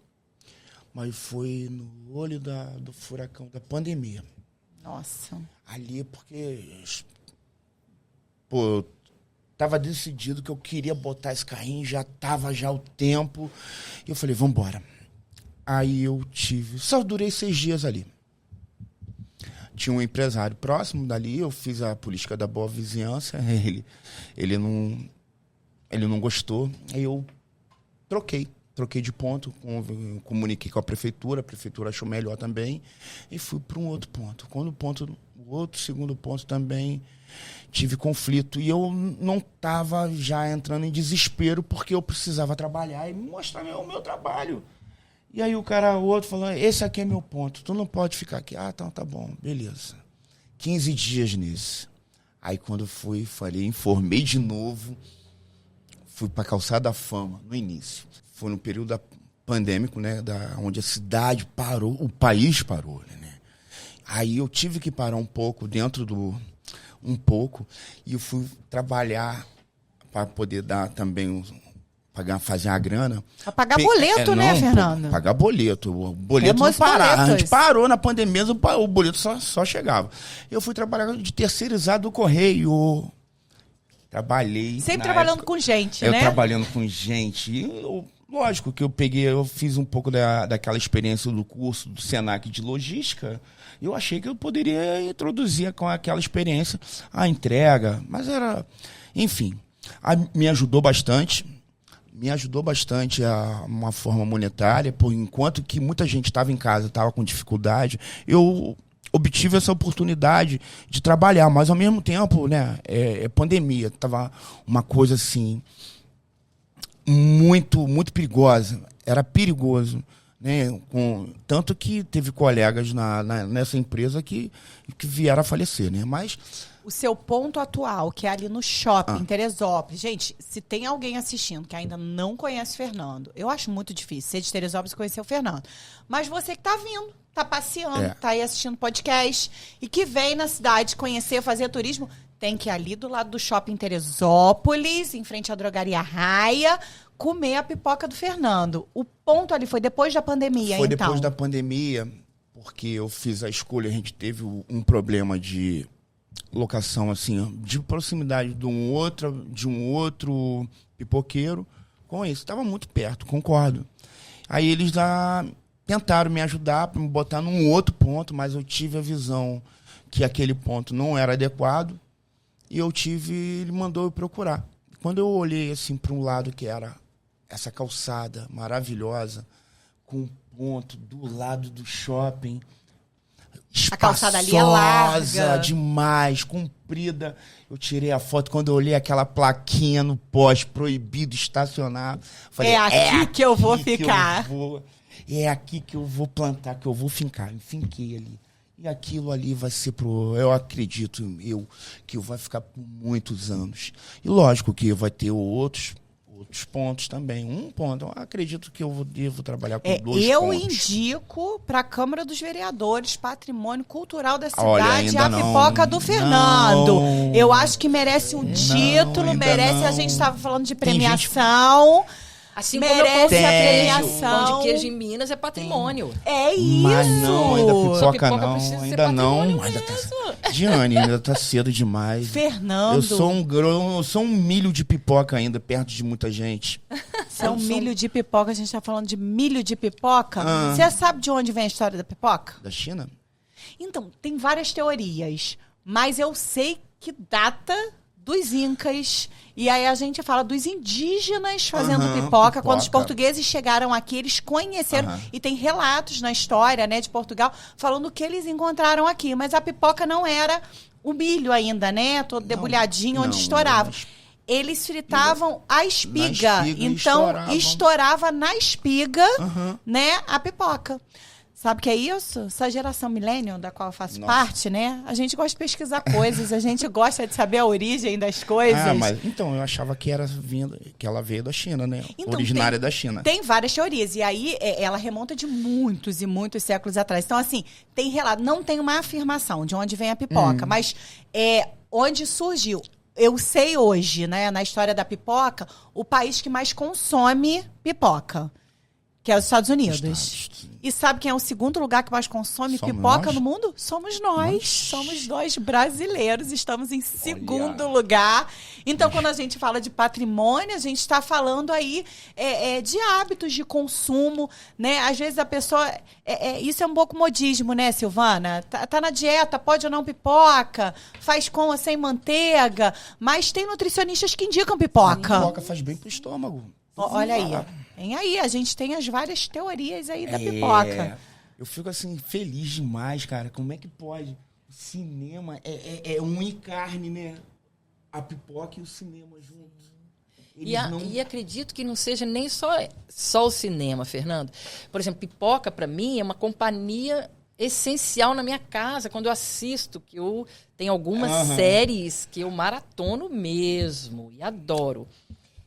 [SPEAKER 3] Mas foi no olho do furacão da pandemia.
[SPEAKER 1] Nossa.
[SPEAKER 3] Ali, porque, pô, tava decidido que eu queria botar esse carrinho, já tava o tempo. E eu falei, vambora. Aí eu só durei 6 dias ali. Tinha um empresário próximo dali, eu fiz a política da boa vizinhança, ele não gostou, aí eu troquei de ponto, comuniquei com a prefeitura achou melhor também, e fui para um outro ponto. Quando o segundo ponto também tive conflito, e eu não estava já entrando em desespero, porque eu precisava trabalhar e mostrar o meu trabalho. E aí o outro falou, esse aqui é meu ponto, tu não pode ficar aqui. Ah, então tá bom, beleza. 15 dias nisso. Aí quando informei de novo, fui pra Calçada da Fama, no início. Foi no período pandêmico, né, onde a cidade parou, o país parou, né? Aí eu tive que parar um pouco, e eu fui trabalhar para poder dar também fazer a grana.
[SPEAKER 1] Pra pagar boleto, né, Fernando?
[SPEAKER 3] Pagar boleto. O boleto não parava. A gente parou na pandemia, o boleto só chegava. Eu fui trabalhar de terceirizado do Correio. Trabalhei.
[SPEAKER 1] Sempre trabalhando com gente, né?
[SPEAKER 3] Trabalhando com gente. Lógico que eu fiz um pouco daquela experiência do curso do Senac de logística. Eu achei que eu poderia introduzir com aquela experiência a entrega. Mas enfim, me ajudou bastante. Me ajudou bastante a uma forma monetária, por enquanto que muita gente estava em casa, estava com dificuldade, eu obtive essa oportunidade de trabalhar, mas ao mesmo tempo, né, pandemia, estava uma coisa assim, muito, muito perigosa, era perigoso, né, tanto que teve colegas nessa empresa que vieram a falecer, né, mas...
[SPEAKER 1] O seu ponto atual, que é ali no shopping, Teresópolis. Gente, se tem alguém assistindo que ainda não conhece o Fernando, eu acho muito difícil ser de Teresópolis e conhecer o Fernando. Mas você que tá vindo, tá passeando, tá aí assistindo podcast e que vem na cidade conhecer, fazer turismo, tem que ir ali do lado do shopping Teresópolis, em frente à drogaria Raia, comer a pipoca do Fernando. O ponto ali foi depois da pandemia,
[SPEAKER 3] Foi depois da pandemia, porque eu fiz a escolha, a gente teve um problema de... locação assim, de proximidade de um outro pipoqueiro com isso. Estava muito perto, concordo. Aí eles tentaram me ajudar para me botar num outro ponto, mas eu tive a visão que aquele ponto não era adequado e ele mandou eu procurar. Quando eu olhei assim para um lado que era essa calçada maravilhosa, com um ponto do lado do shopping,
[SPEAKER 1] a calçada ali é larga
[SPEAKER 3] demais, comprida. Eu tirei a foto quando eu olhei aquela plaquinha no poste, proibido estacionar. Falei,
[SPEAKER 1] é aqui que eu vou ficar.
[SPEAKER 3] É aqui que eu vou plantar, que eu vou fincar. Finquei ali. E aquilo ali vai ser eu acredito, que vai ficar por muitos anos. E lógico que vai ter outros pontos também. Um ponto. Eu acredito que eu devo trabalhar com 2 pontos.
[SPEAKER 1] Eu indico para a Câmara dos Vereadores, Patrimônio Cultural da cidade, a pipoca do Fernando.
[SPEAKER 3] Não,
[SPEAKER 1] eu acho que merece um título, merece. A gente estava falando de premiação.
[SPEAKER 2] Assim
[SPEAKER 1] merece
[SPEAKER 2] como
[SPEAKER 1] a premiação.
[SPEAKER 2] Pão de queijo em Minas é patrimônio.
[SPEAKER 1] É isso.
[SPEAKER 3] Mas não, ainda pipoca não,
[SPEAKER 2] precisa
[SPEAKER 3] ainda
[SPEAKER 2] ser
[SPEAKER 3] não.
[SPEAKER 2] Ainda
[SPEAKER 3] Diane, ainda tá cedo demais.
[SPEAKER 1] Fernando.
[SPEAKER 3] Eu sou um milho de pipoca ainda, perto de muita gente.
[SPEAKER 1] Milho de pipoca, a gente tá falando de milho de pipoca. Você sabe de onde vem a história da pipoca?
[SPEAKER 3] Da China?
[SPEAKER 1] Então, tem várias teorias, mas eu sei que data dos incas. E aí a gente fala dos indígenas fazendo pipoca. Quando os portugueses chegaram aqui, eles conheceram. E tem relatos na história, né, de Portugal, falando que eles encontraram aqui. Mas a pipoca não era o milho ainda, né? Todo debulhadinho, onde estourava. Eles fritavam a espiga. Então, estourava na espiga, né, a pipoca. Sabe o que é isso? Essa geração millennial, da qual eu faço parte, né? A gente gosta de pesquisar coisas, a gente gosta de saber a origem das coisas.
[SPEAKER 3] Então, eu achava que ela veio da China, né? Então, originária da China.
[SPEAKER 1] Tem várias teorias, e aí ela remonta de muitos e muitos séculos atrás. Então, assim, tem relato, não tem uma afirmação de onde vem a pipoca, mas onde surgiu. Eu sei hoje, né, na história da pipoca, o país que mais consome pipoca, que é os Estados Unidos. E sabe quem é o segundo lugar que mais consome pipoca no mundo? Somos nós. Somos nós brasileiros. Estamos em segundo lugar. Então, quando a gente fala de patrimônio, a gente está falando aí de hábitos de consumo, né? Às vezes a pessoa... isso é um pouco modismo, né, Silvana? Tá na dieta, pode ou não pipoca, faz com ou sem manteiga, mas tem nutricionistas que indicam pipoca.
[SPEAKER 3] Pipoca faz bem pro estômago.
[SPEAKER 1] Olha aí, Vem aí, a gente tem as várias teorias aí da pipoca.
[SPEAKER 3] Eu fico assim, feliz demais, cara. Como é que pode? O cinema é unha e carne, né? A pipoca e o cinema juntos.
[SPEAKER 2] E acredito que não seja nem só o cinema, Fernando. Por exemplo, pipoca, para mim, é uma companhia essencial na minha casa, quando eu assisto, que eu tenho algumas séries que eu maratono mesmo e adoro.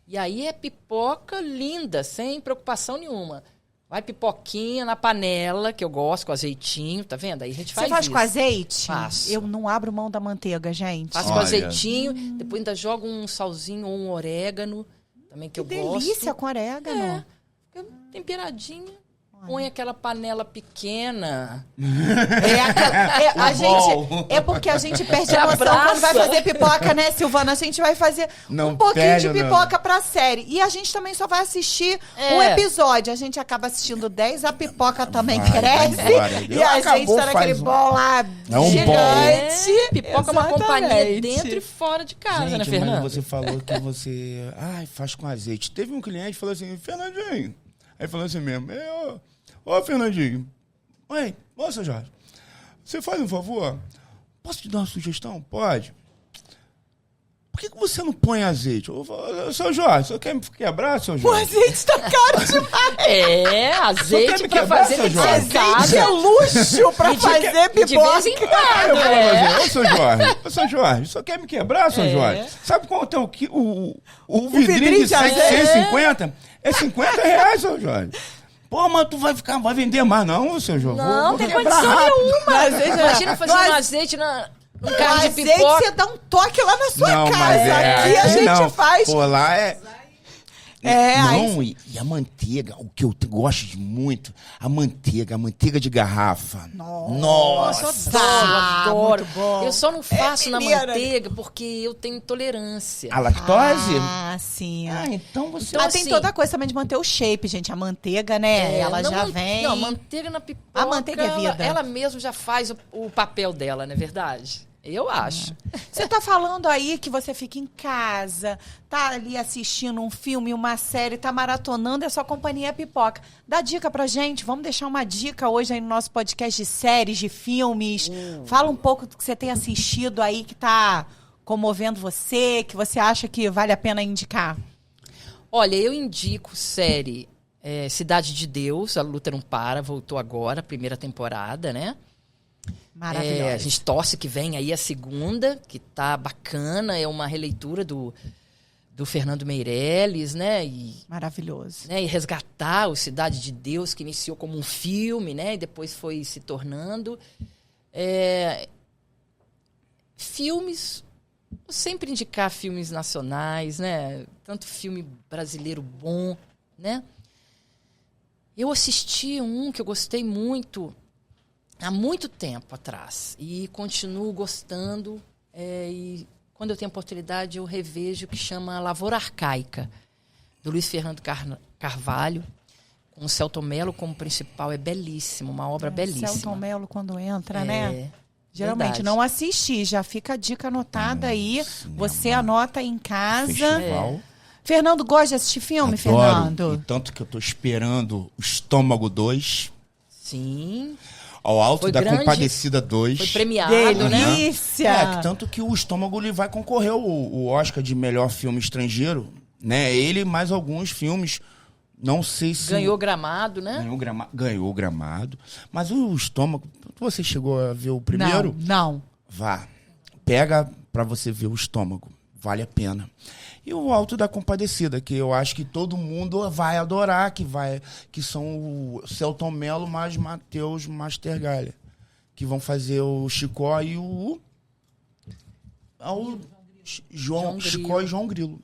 [SPEAKER 2] E aí é pipoca linda, sem preocupação nenhuma. Vai pipoquinha na panela, que eu gosto, com azeitinho, tá vendo? Aí a gente faz isso.
[SPEAKER 1] Você faz com azeite?
[SPEAKER 2] Faço.
[SPEAKER 1] Eu não abro mão da manteiga, gente.
[SPEAKER 2] Faço com azeitinho, depois ainda jogo um salzinho ou um orégano, também que eu gosto.
[SPEAKER 1] Que delícia com orégano.
[SPEAKER 2] Fica temperadinha. Põe aquela panela pequena.
[SPEAKER 1] É porque a gente perde a noção quando vai fazer pipoca, né, Silvana? A gente vai fazer um pouquinho de pipoca pra série. E a gente também só vai assistir um episódio. A gente acaba assistindo 10, a pipoca também cresce. E a gente tá naquele bol lá gigante.
[SPEAKER 2] Pipoca é uma companhia dentro e fora de casa,
[SPEAKER 3] gente,
[SPEAKER 2] né, Fernando?
[SPEAKER 3] Você falou que você faz com azeite. Teve um cliente que falou assim, Fernandinho. Aí falou assim mesmo, ô Fernandinho, ô seu Jorge, você faz um favor? Posso te dar uma sugestão? Pode. Por que você não põe azeite? Seu Jorge, você quer me quebrar, seu Jorge?
[SPEAKER 1] O azeite tá caro demais.
[SPEAKER 2] Azeite pra fazer
[SPEAKER 1] azeite é luxo pra fazer pipoca.
[SPEAKER 2] De vez em quando.
[SPEAKER 3] Ô, seu Jorge, só quer me quebrar, seu Jorge? Sabe quanto é o vidrinho de 750? É R$50, seu Jorge. Pô, mas tu vai vender mais não, seu Jorge?
[SPEAKER 2] Não, tem condição nenhuma. Imagina fazer um azeite um carne de pipoca.
[SPEAKER 1] Azeite, você dá um toque lá na sua casa. Aqui a gente faz.
[SPEAKER 3] Pô, lá é...
[SPEAKER 1] Não,
[SPEAKER 3] e a manteiga, o que eu gosto muito, a manteiga de garrafa. Nossa,
[SPEAKER 2] adoro.
[SPEAKER 1] Muito bom.
[SPEAKER 2] Eu só não faço na manteiga porque eu tenho intolerância.
[SPEAKER 3] A lactose?
[SPEAKER 1] Sim.
[SPEAKER 3] Então você...
[SPEAKER 1] Então, tem toda a coisa também de manter o shape, gente. A manteiga, né? Ela já vem...
[SPEAKER 2] Não, manteiga na pipoca...
[SPEAKER 1] A manteiga é vida.
[SPEAKER 2] Ela mesmo já faz o papel dela, não é verdade? Eu acho.
[SPEAKER 1] Você tá falando aí que você fica em casa, tá ali assistindo um filme, uma série, tá maratonando, e a sua companhia é pipoca. Dá dica pra gente, vamos deixar uma dica hoje aí no nosso podcast de séries, de filmes. Fala um pouco do que você tem assistido aí que tá comovendo você, que você acha que vale a pena indicar.
[SPEAKER 2] Olha, eu indico série Cidade de Deus, A Luta Não Para, voltou agora, primeira temporada, né?
[SPEAKER 1] Maravilhosa.
[SPEAKER 2] A gente torce que vem aí a segunda, que tá bacana, é uma releitura do Fernando Meirelles, né?
[SPEAKER 1] Maravilhoso.
[SPEAKER 2] Né? E resgatar o Cidade de Deus, que iniciou como um filme, né? E depois foi se tornando. Filmes, vou sempre indicar filmes nacionais, né? Tanto filme brasileiro bom, né? Eu assisti um que eu gostei muito há muito tempo atrás e continuo gostando, e quando eu tenho oportunidade eu revejo, que chama Lavoura Arcaica, do Luiz Fernando Carvalho, com o Selton Mello como principal. É belíssimo, uma obra belíssima.
[SPEAKER 1] Selton Mello quando entra, né? Geralmente,
[SPEAKER 2] verdade.
[SPEAKER 1] não assisti, já fica a dica anotada aí, você anota em casa.
[SPEAKER 3] Festival.
[SPEAKER 1] Fernando gosta de assistir filme,
[SPEAKER 3] Adoro.
[SPEAKER 1] Fernando?
[SPEAKER 3] E tanto que eu tô esperando o Estômago 2.
[SPEAKER 2] Sim.
[SPEAKER 3] Ao Alto
[SPEAKER 2] Foi
[SPEAKER 3] da
[SPEAKER 2] grande,
[SPEAKER 3] Compadecida 2.
[SPEAKER 2] Foi premiado,
[SPEAKER 1] Delícia!
[SPEAKER 2] né?
[SPEAKER 3] Tanto que o Estômago ele vai concorrer o Oscar de melhor filme estrangeiro, né? Ele e mais alguns filmes, não sei se...
[SPEAKER 2] Ganhou Gramado, né?
[SPEAKER 3] Ganhou Gramado. Mas o Estômago, você chegou a ver o primeiro?
[SPEAKER 1] Não.
[SPEAKER 3] Vá, pega pra você ver o Estômago, vale a pena. E o Alto da Compadecida, que eu acho que todo mundo vai adorar, que são o Selton Mello mais Matheus Mastergalha, que vão fazer o Chicó e o Chicó e João Grilo.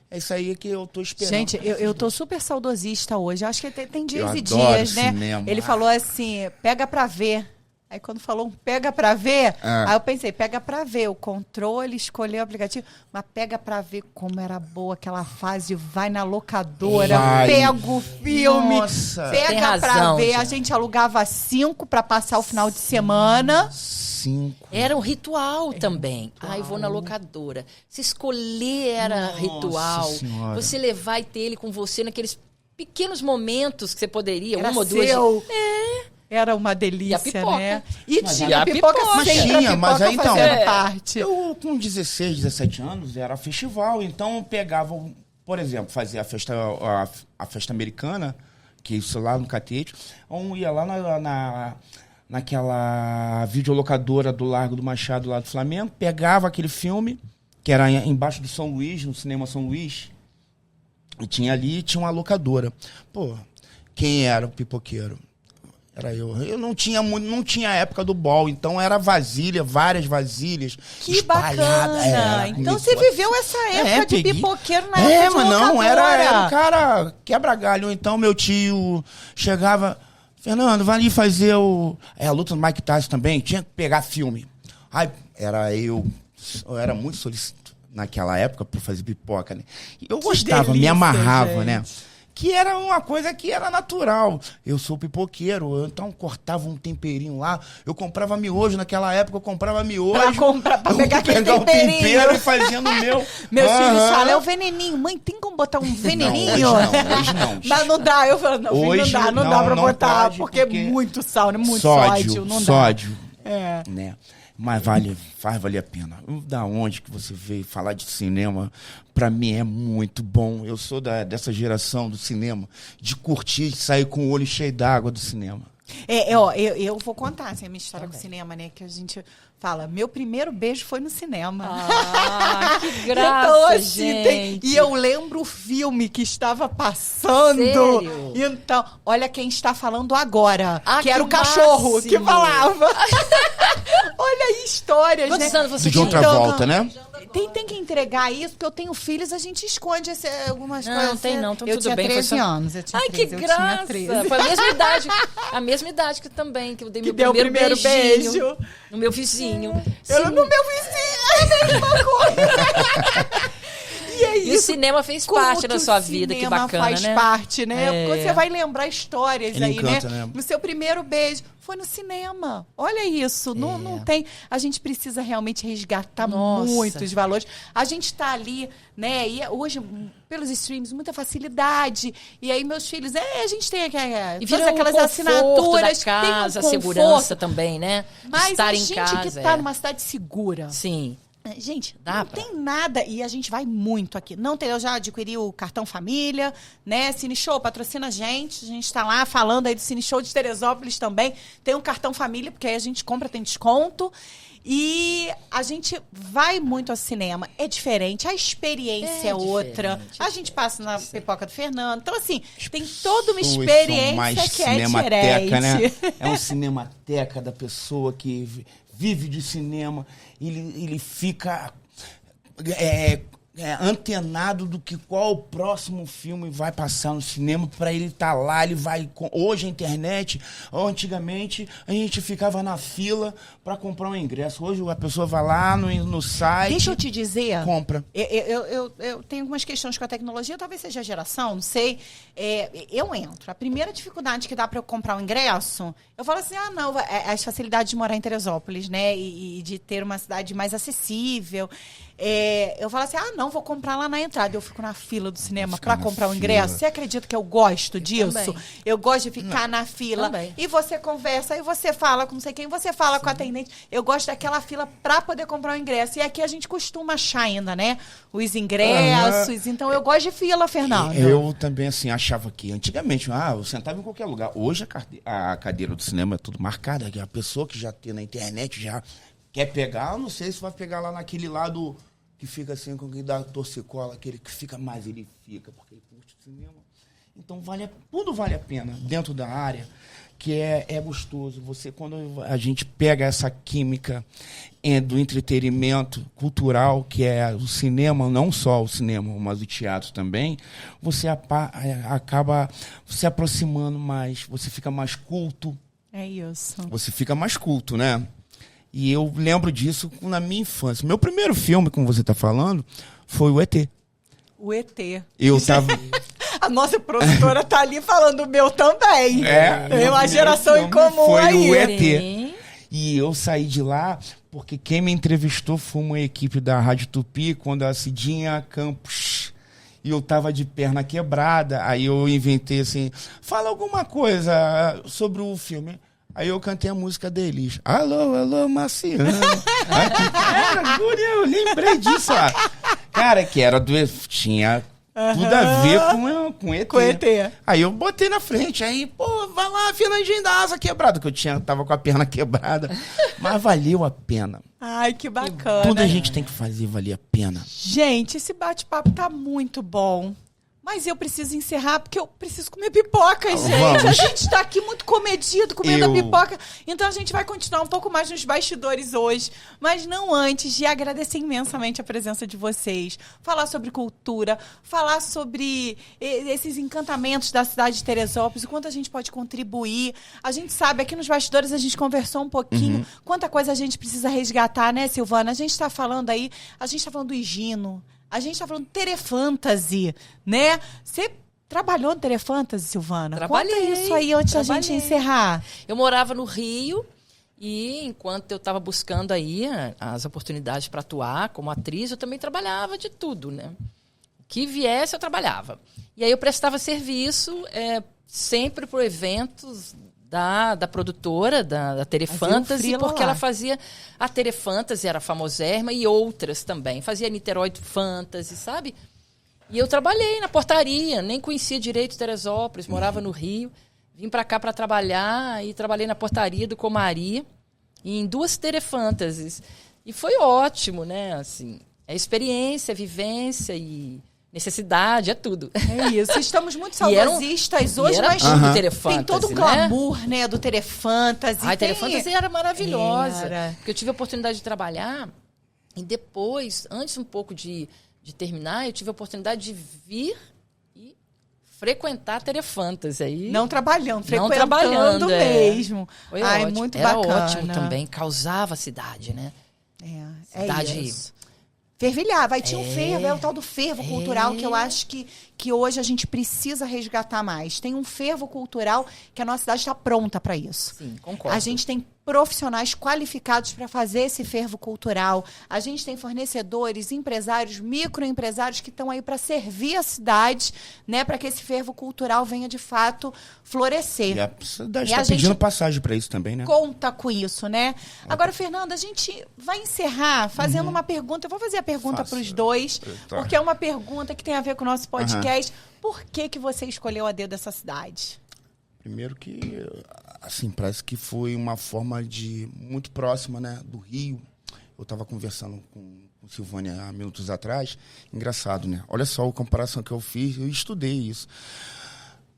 [SPEAKER 3] É isso aí que eu tô esperando.
[SPEAKER 1] Gente, eu tô super saudosista hoje. Acho que tem dias
[SPEAKER 3] Eu
[SPEAKER 1] e
[SPEAKER 3] adoro
[SPEAKER 1] dias, né?
[SPEAKER 3] cinema.
[SPEAKER 1] Ele falou assim, pega pra ver. Aí quando falou pega pra ver, aí eu pensei, pega pra ver o controle, escolher o aplicativo, mas pega pra ver como era boa aquela fase, vai na locadora, pega o filme,
[SPEAKER 3] Nossa,
[SPEAKER 1] pega pra ver. A gente alugava 5 pra passar o final de semana.
[SPEAKER 3] 5.
[SPEAKER 2] Era um ritual também. Eu vou na locadora. Se escolher era ritual.
[SPEAKER 3] Senhora.
[SPEAKER 2] Você levar e ter ele com você naqueles pequenos momentos que você poderia,
[SPEAKER 1] Era
[SPEAKER 2] uma ou duas.
[SPEAKER 1] seu. Era uma delícia,
[SPEAKER 2] E a pipoca.
[SPEAKER 1] né? E
[SPEAKER 2] Mas
[SPEAKER 1] tinha
[SPEAKER 2] a
[SPEAKER 1] pipoca
[SPEAKER 2] pipoca.
[SPEAKER 1] sempre,
[SPEAKER 3] Tinha,
[SPEAKER 1] a pipoca
[SPEAKER 3] mas aí, então,
[SPEAKER 1] fazendo parte.
[SPEAKER 3] Eu, com 16, 17 anos, era festival, então eu pegava por exemplo, fazer a festa americana, que isso lá no Catete, ou ia lá naquela videolocadora do Largo do Machado, lá do Flamengo, pegava aquele filme, que era embaixo do São Luís, no Cinema São Luís, e tinha uma locadora. Pô, quem era o pipoqueiro? Era eu. Eu não tinha a época do bol, então era várias vasilhas.
[SPEAKER 1] Que bacana! Então você viveu essa época de pipoqueiro na época de
[SPEAKER 3] mas
[SPEAKER 1] locadora.
[SPEAKER 3] não, era o cara quebra-galho. Então meu tio chegava, Fernando, vai ali fazer a luta do Mike Tyson também, tinha que pegar filme. Aí eu era muito solicitado naquela época para fazer pipoca, né? Eu gostava, delícia, me amarrava, gente, né? Que era uma coisa que era natural. Eu sou pipoqueiro, então cortava um temperinho lá. Eu comprava miojo, naquela época eu comprava miojo.
[SPEAKER 1] Pra pegar aquele temperinho.
[SPEAKER 3] O tempero e fazia no meu.
[SPEAKER 1] Meus filhos falam, é o veneninho. Mãe, tem como botar um veneninho?
[SPEAKER 3] Hoje não.
[SPEAKER 1] Mas não dá. Eu falo,
[SPEAKER 3] hoje
[SPEAKER 1] não dá pra botar,
[SPEAKER 3] pode,
[SPEAKER 1] porque é muito sal, né? Muito sódio. Não dá.
[SPEAKER 3] Sódio. Né? Mas faz valer a pena. Da onde que você veio falar de cinema, pra mim é muito bom. Eu sou dessa geração do cinema, de curtir, de sair com o olho cheio d'água do cinema.
[SPEAKER 1] Eu vou contar assim, a minha história com o cinema, né? Que a gente fala, meu primeiro beijo foi no cinema.
[SPEAKER 2] Ah, que graça,
[SPEAKER 1] então, assim,
[SPEAKER 2] gente.
[SPEAKER 1] E eu lembro o filme que estava passando.
[SPEAKER 2] Sério?
[SPEAKER 1] Então, olha quem está falando agora. Que era o
[SPEAKER 2] máximo.
[SPEAKER 1] cachorro que falava. Olha aí, histórias,
[SPEAKER 2] Quantos
[SPEAKER 1] né?
[SPEAKER 2] anos você
[SPEAKER 3] de outra volta, né?
[SPEAKER 1] Tem que entregar isso, porque eu tenho filhos, a gente esconde algumas coisas.
[SPEAKER 2] Não tem não, então
[SPEAKER 1] eu
[SPEAKER 2] tudo
[SPEAKER 1] tinha
[SPEAKER 2] bem.
[SPEAKER 1] 13 anos, eu tinha
[SPEAKER 2] Ai,
[SPEAKER 1] 13,
[SPEAKER 2] que
[SPEAKER 1] eu
[SPEAKER 2] graça!
[SPEAKER 1] tinha 13.
[SPEAKER 2] Foi a mesma idade que também, que eu dei
[SPEAKER 1] Que
[SPEAKER 2] meu
[SPEAKER 1] deu o primeiro
[SPEAKER 2] beijinho
[SPEAKER 1] beijo.
[SPEAKER 2] no meu vizinho.
[SPEAKER 1] Eu no meu vizinho, é a mesma coisa. E é isso.
[SPEAKER 2] E o cinema fez parte da sua vida, que bacana, né?
[SPEAKER 1] Faz parte, né? Você vai lembrar histórias
[SPEAKER 3] Ele
[SPEAKER 1] aí,
[SPEAKER 3] encanta,
[SPEAKER 1] né?
[SPEAKER 3] né?
[SPEAKER 1] O seu primeiro beijo foi no cinema. Olha isso. Não tem... A gente precisa realmente resgatar muitos valores. A gente tá ali, né? E hoje, pelos streams, muita facilidade. E aí, meus filhos... a gente tem
[SPEAKER 2] vira
[SPEAKER 1] aquelas assinaturas.
[SPEAKER 2] Da casa,
[SPEAKER 1] tem
[SPEAKER 2] segurança também, né?
[SPEAKER 1] Mas
[SPEAKER 2] estar
[SPEAKER 1] a
[SPEAKER 2] em
[SPEAKER 1] gente
[SPEAKER 2] casa,
[SPEAKER 1] que tá numa cidade segura.
[SPEAKER 2] Sim.
[SPEAKER 1] Gente, não tem nada, e a gente vai muito aqui. Eu já adquiri o cartão família, né? Cine Show patrocina a gente tá lá falando aí do Cine Show de Teresópolis também. Tem um cartão família, porque aí a gente compra, tem desconto. E a gente vai muito ao cinema. É diferente, a experiência é outra. A gente passa na pipoca do Fernando. Então, assim, tem toda uma experiência que é diferente.
[SPEAKER 3] Né? É um cinemateca da pessoa que vive de cinema. Ele fica antenado do que qual o próximo filme vai passar no cinema, para ele estar lá, ele vai... Hoje a internet, ou antigamente, a gente ficava na fila para comprar um ingresso. Hoje a pessoa vai lá no site...
[SPEAKER 1] Deixa eu te dizer...
[SPEAKER 3] Compra.
[SPEAKER 1] Eu tenho algumas questões com a tecnologia, talvez seja a geração, não sei. Eu entro. A primeira dificuldade que dá para eu comprar um ingresso, eu falo assim, as facilidades de morar em Teresópolis, né? E de ter uma cidade mais acessível... eu falo assim, vou comprar lá na entrada. Eu fico na fila do cinema para comprar o ingresso. Você acredita que eu gosto disso? Também. Eu gosto de ficar na fila. Também. E você conversa, e você fala com não sei quem, você fala com a atendente. Eu gosto daquela fila para poder comprar o ingresso. E aqui a gente costuma achar ainda, né? Os ingressos. Então eu gosto de fila, Fernando.
[SPEAKER 3] Eu também, assim, achava que antigamente, eu sentava em qualquer lugar. Hoje a cadeira do cinema é tudo marcada. A pessoa que já tem na internet já quer pegar, eu não sei se vai pegar lá naquele lado que fica assim, com quem dá torcicola, aquele que fica mais, ele fica, porque ele curte o cinema. Então tudo vale a pena dentro da área, que é gostoso. Quando a gente pega essa química do entretenimento cultural, que é o cinema, não só o cinema, mas o teatro também, você acaba se aproximando mais, você fica mais culto.
[SPEAKER 1] É isso.
[SPEAKER 3] Você fica mais culto, né? E eu lembro disso na minha infância. Meu primeiro filme, como você está falando, foi o ET.
[SPEAKER 1] O ET.
[SPEAKER 3] Eu tava...
[SPEAKER 1] A nossa produtora tá ali falando o meu também. Tem uma geração em comum
[SPEAKER 3] foi
[SPEAKER 1] aí.
[SPEAKER 3] Foi o ET. E eu saí de lá porque quem me entrevistou foi uma equipe da Rádio Tupi, quando a Cidinha Campos... E eu tava de perna quebrada. Aí eu inventei assim, fala alguma coisa sobre o filme. Aí eu cantei a música deles. Alô, alô, Marciano. Cara, eu lembrei disso lá. Cara, que era tinha Tudo a ver com ET.
[SPEAKER 1] Com ET.
[SPEAKER 3] Aí eu botei na frente, aí, pô, vai lá, Fernandinho da asa quebrada, que tava com a perna quebrada. Mas valeu a pena.
[SPEAKER 1] Ai, que bacana.
[SPEAKER 3] Tudo a gente tem que fazer valer a pena.
[SPEAKER 1] Gente, esse bate-papo tá muito bom. Mas eu preciso encerrar porque eu preciso comer pipoca, gente.
[SPEAKER 3] Vamos.
[SPEAKER 1] A gente tá aqui muito comedido comendo a
[SPEAKER 3] Eu-
[SPEAKER 1] pipoca. Então a gente vai continuar um pouco mais nos bastidores hoje. Mas não antes de agradecer imensamente a presença de vocês. Falar sobre cultura, falar sobre esses encantamentos da cidade de Teresópolis, o quanto a gente pode contribuir. A gente sabe, aqui nos bastidores a gente conversou um pouquinho, quanta coisa a gente precisa resgatar, né, Silvana? A gente tá falando aí, a gente tá falando do Higino. A gente tá falando de Terefantasy, né? Você trabalhou no Terefantasy, Silvana?
[SPEAKER 2] Trabalhei,
[SPEAKER 1] Conta isso aí antes da gente
[SPEAKER 2] trabalhei.
[SPEAKER 1] encerrar.
[SPEAKER 2] Eu morava no Rio e enquanto eu estava buscando aí as oportunidades para atuar como atriz, eu também trabalhava de tudo, né? O que viesse, eu trabalhava. E aí eu prestava serviço sempre por eventos da produtora, da Terefantasy,
[SPEAKER 1] frila
[SPEAKER 2] porque
[SPEAKER 1] lá.
[SPEAKER 2] ela fazia... A Terefantasy era famosérrima e outras também. Fazia Niterói Fantasy, sabe? E eu trabalhei na portaria, nem conhecia direito Teresópolis, morava no Rio. Vim para cá para trabalhar e trabalhei na portaria do Comari e em 2 Terefantasies. E foi ótimo, né? Assim, é experiência, é vivência e necessidade, é tudo.
[SPEAKER 1] É isso. Estamos muito
[SPEAKER 2] E era
[SPEAKER 1] saudosistas
[SPEAKER 2] e
[SPEAKER 1] hoje,
[SPEAKER 2] era
[SPEAKER 1] mas
[SPEAKER 2] tudo
[SPEAKER 1] tem
[SPEAKER 2] Terefantasy,
[SPEAKER 1] todo o
[SPEAKER 2] né?
[SPEAKER 1] glamour, né, do Terefantasy.
[SPEAKER 2] A Terefantasy era maravilhosa.
[SPEAKER 1] Era.
[SPEAKER 2] Porque eu tive a oportunidade de trabalhar e depois, antes um pouco de terminar, eu tive a oportunidade de vir e frequentar a Terefantasy. Aí,
[SPEAKER 1] Não trabalhando, frequentando
[SPEAKER 2] trabalhando,
[SPEAKER 1] mesmo.
[SPEAKER 2] Foi
[SPEAKER 1] Ai,
[SPEAKER 2] ótimo.
[SPEAKER 1] muito
[SPEAKER 2] Era
[SPEAKER 1] bacana.
[SPEAKER 2] ótimo também, causava a cidade, né?
[SPEAKER 1] É
[SPEAKER 2] Cidade-
[SPEAKER 1] isso. Fervilhava. Aí tinha o fervo, é o tal do fervo cultural que eu acho que hoje a gente precisa resgatar mais. Tem um fervo cultural que a nossa cidade está pronta para isso.
[SPEAKER 2] Sim, concordo.
[SPEAKER 1] A gente tem profissionais qualificados para fazer esse fervo cultural. A gente tem fornecedores, empresários, microempresários que estão aí para servir a cidade, né, para que esse fervo cultural venha de fato florescer.
[SPEAKER 3] E a cidade
[SPEAKER 1] E a
[SPEAKER 3] está pedindo
[SPEAKER 1] gente-
[SPEAKER 3] passagem para isso também, né?
[SPEAKER 1] Conta com isso, né? Agora, Fernanda, a gente vai encerrar fazendo uma pergunta. Eu vou fazer a pergunta
[SPEAKER 3] Faça.
[SPEAKER 1] para os dois,
[SPEAKER 3] Tá.
[SPEAKER 1] porque é uma pergunta que tem a ver com o nosso podcast. Por que você escolheu a dedo essa cidade?
[SPEAKER 3] Primeiro que, assim, parece que foi uma forma de muito próxima, né, do Rio. Eu estava conversando com Silvânia há minutos atrás. Engraçado, né? Olha só a comparação que eu fiz, eu estudei isso.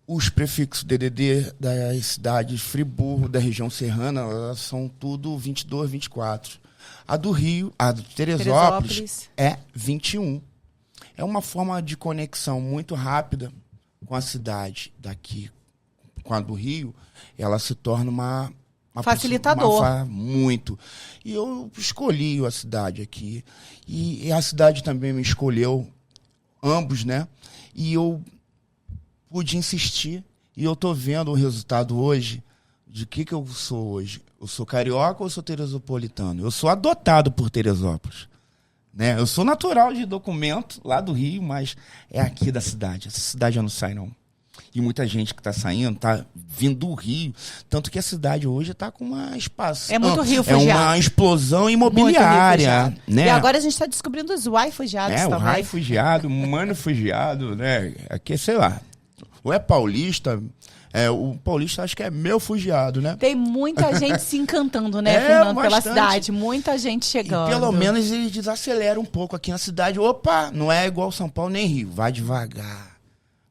[SPEAKER 3] Os prefixos DDD das cidades Friburgo, da região serrana, elas são tudo 22, 24. A do Rio, a do Teresópolis é 21. É uma forma de conexão muito rápida com a cidade daqui, com a do Rio. Ela se torna uma
[SPEAKER 1] Facilitador.
[SPEAKER 3] muito. E eu escolhi a cidade aqui. E a cidade também me escolheu, ambos, né? E eu pude insistir. E eu tô vendo o resultado hoje de que eu sou hoje. Eu sou carioca ou eu sou teresopolitano? Eu sou adotado por Teresópolis. Né? Eu sou natural de documento lá do Rio, mas é aqui da cidade. Essa cidade eu não saio, não. E muita gente que está saindo está vindo do Rio. Tanto que a cidade hoje está com uma espaço.
[SPEAKER 1] É muito Rio
[SPEAKER 3] É
[SPEAKER 1] fugiado.
[SPEAKER 3] uma explosão
[SPEAKER 1] Muito
[SPEAKER 3] imobiliária.
[SPEAKER 1] refugiado.
[SPEAKER 3] Né?
[SPEAKER 1] E agora a gente está descobrindo os refugiados
[SPEAKER 3] O
[SPEAKER 1] também.
[SPEAKER 3] Rai fugiado, o Mano fugiado, né? Aqui, sei lá. Ou é paulista, o paulista acho que é meu fugiado, né?
[SPEAKER 1] Tem muita gente se encantando, né,
[SPEAKER 3] É,
[SPEAKER 1] Fernando, pela
[SPEAKER 3] bastante.
[SPEAKER 1] cidade. Muita gente chegando.
[SPEAKER 3] E pelo menos eles desaceleram um pouco aqui na cidade. Opa, não é igual São Paulo nem Rio. Vai devagar.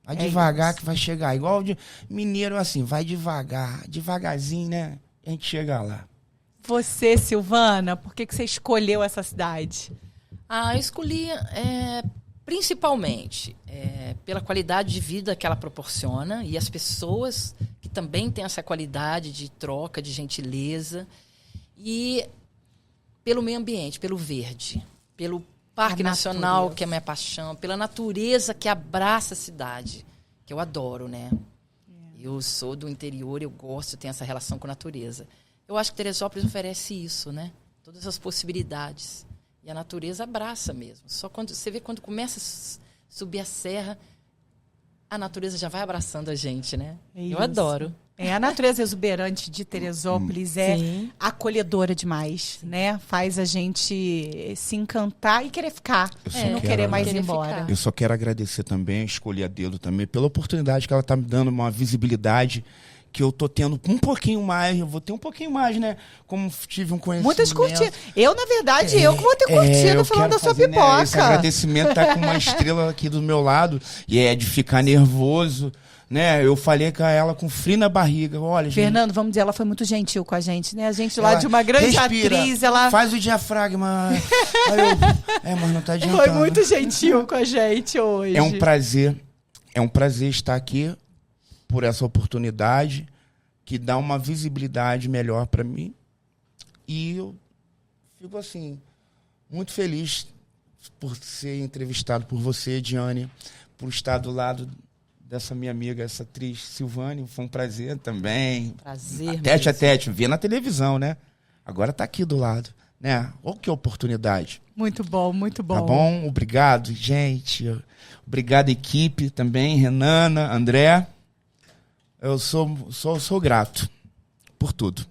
[SPEAKER 3] Vai devagar
[SPEAKER 1] isso.
[SPEAKER 3] que vai chegar. Igual de mineiro assim, vai devagar. Devagarzinho, né? A gente chega lá.
[SPEAKER 1] Você, Silvana, por que você escolheu essa cidade?
[SPEAKER 2] Eu escolhi principalmente pela qualidade de vida que ela proporciona e as pessoas que também têm essa qualidade de troca, de gentileza, e pelo meio ambiente, pelo verde, pelo Parque
[SPEAKER 1] A
[SPEAKER 2] Nacional,
[SPEAKER 1] natureza.
[SPEAKER 2] que é a minha paixão, pela natureza que abraça a cidade, que eu adoro, né? Eu sou do interior, eu gosto, tenho essa relação com a natureza. Eu acho que Teresópolis oferece isso, né? Todas as possibilidades. E a natureza abraça mesmo. Só quando você vê, quando começa a subir a serra, a natureza já vai abraçando a gente, né?
[SPEAKER 1] É
[SPEAKER 2] Eu
[SPEAKER 1] isso.
[SPEAKER 2] adoro.
[SPEAKER 1] A natureza exuberante de Teresópolis é acolhedora demais, né? Faz a gente se encantar e querer ficar, não querer mais ir embora.
[SPEAKER 3] Eu só quero agradecer também, escolher a dedo também, pela oportunidade que ela tá me dando, uma visibilidade que eu tô tendo um pouquinho mais, eu vou ter um pouquinho mais, né? Como tive um conhecimento. Muitas
[SPEAKER 1] curtidas. Eu, na verdade, eu que vou ter curtido falando da sua pipoca.
[SPEAKER 3] Né, esse agradecimento tá com uma estrela aqui do meu lado, e é de ficar nervoso, né? Eu falei com ela com frio na barriga. Olha,
[SPEAKER 1] Fernando, vamos dizer, ela foi muito gentil com a gente, né? A gente lá de uma grande atriz, ela...
[SPEAKER 3] faz o diafragma. Aí mas não tá adiantando.
[SPEAKER 1] Foi muito gentil com a gente hoje.
[SPEAKER 3] É um prazer estar aqui por essa oportunidade que dá uma visibilidade melhor para mim. E eu fico assim, muito feliz por ser entrevistado por você, Diane, por estar do lado dessa minha amiga, essa atriz Silvane. Foi um prazer também.
[SPEAKER 2] Prazer.
[SPEAKER 3] Tete a tete, vê na televisão, né? Agora tá aqui do lado, né? Olha que oportunidade.
[SPEAKER 1] Muito bom, muito bom.
[SPEAKER 3] Tá bom? Obrigado, gente. Obrigado, equipe também, Renana, André. Eu sou grato por tudo.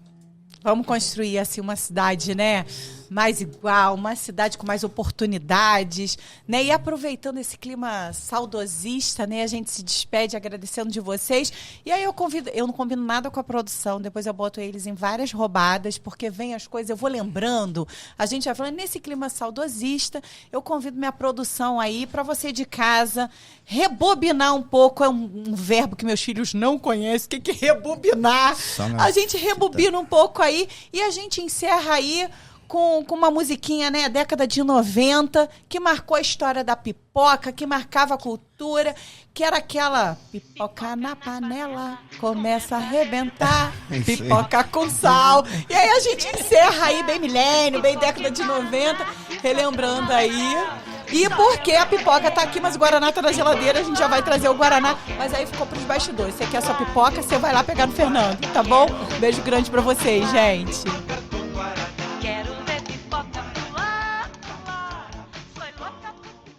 [SPEAKER 1] Vamos construir assim uma cidade, né, mais igual, uma cidade com mais oportunidades, né? E aproveitando esse clima saudosista, né, a gente se despede agradecendo de vocês. E aí eu não combino nada com a produção, depois eu boto eles em várias roubadas, porque vem as coisas, eu vou lembrando, a gente vai falando nesse clima saudosista, eu convido minha produção aí para você de casa rebobinar um pouco, é um verbo que meus filhos não conhecem, o que é rebobinar? A gente rebobina um pouco aí e a gente encerra aí com uma musiquinha, né, década de 90, que marcou a história da pipoca, que marcava a cultura, que era aquela pipoca na panela, começa a arrebentar, pipoca com sal. E aí a gente encerra aí, bem milênio, bem década de 90, relembrando aí. E porque a pipoca tá aqui, mas o Guaraná tá na geladeira, a gente já vai trazer o Guaraná. Mas aí ficou pros bastidores. Você quer a sua pipoca, você vai lá pegar no Fernando, tá bom? Beijo grande pra vocês, gente.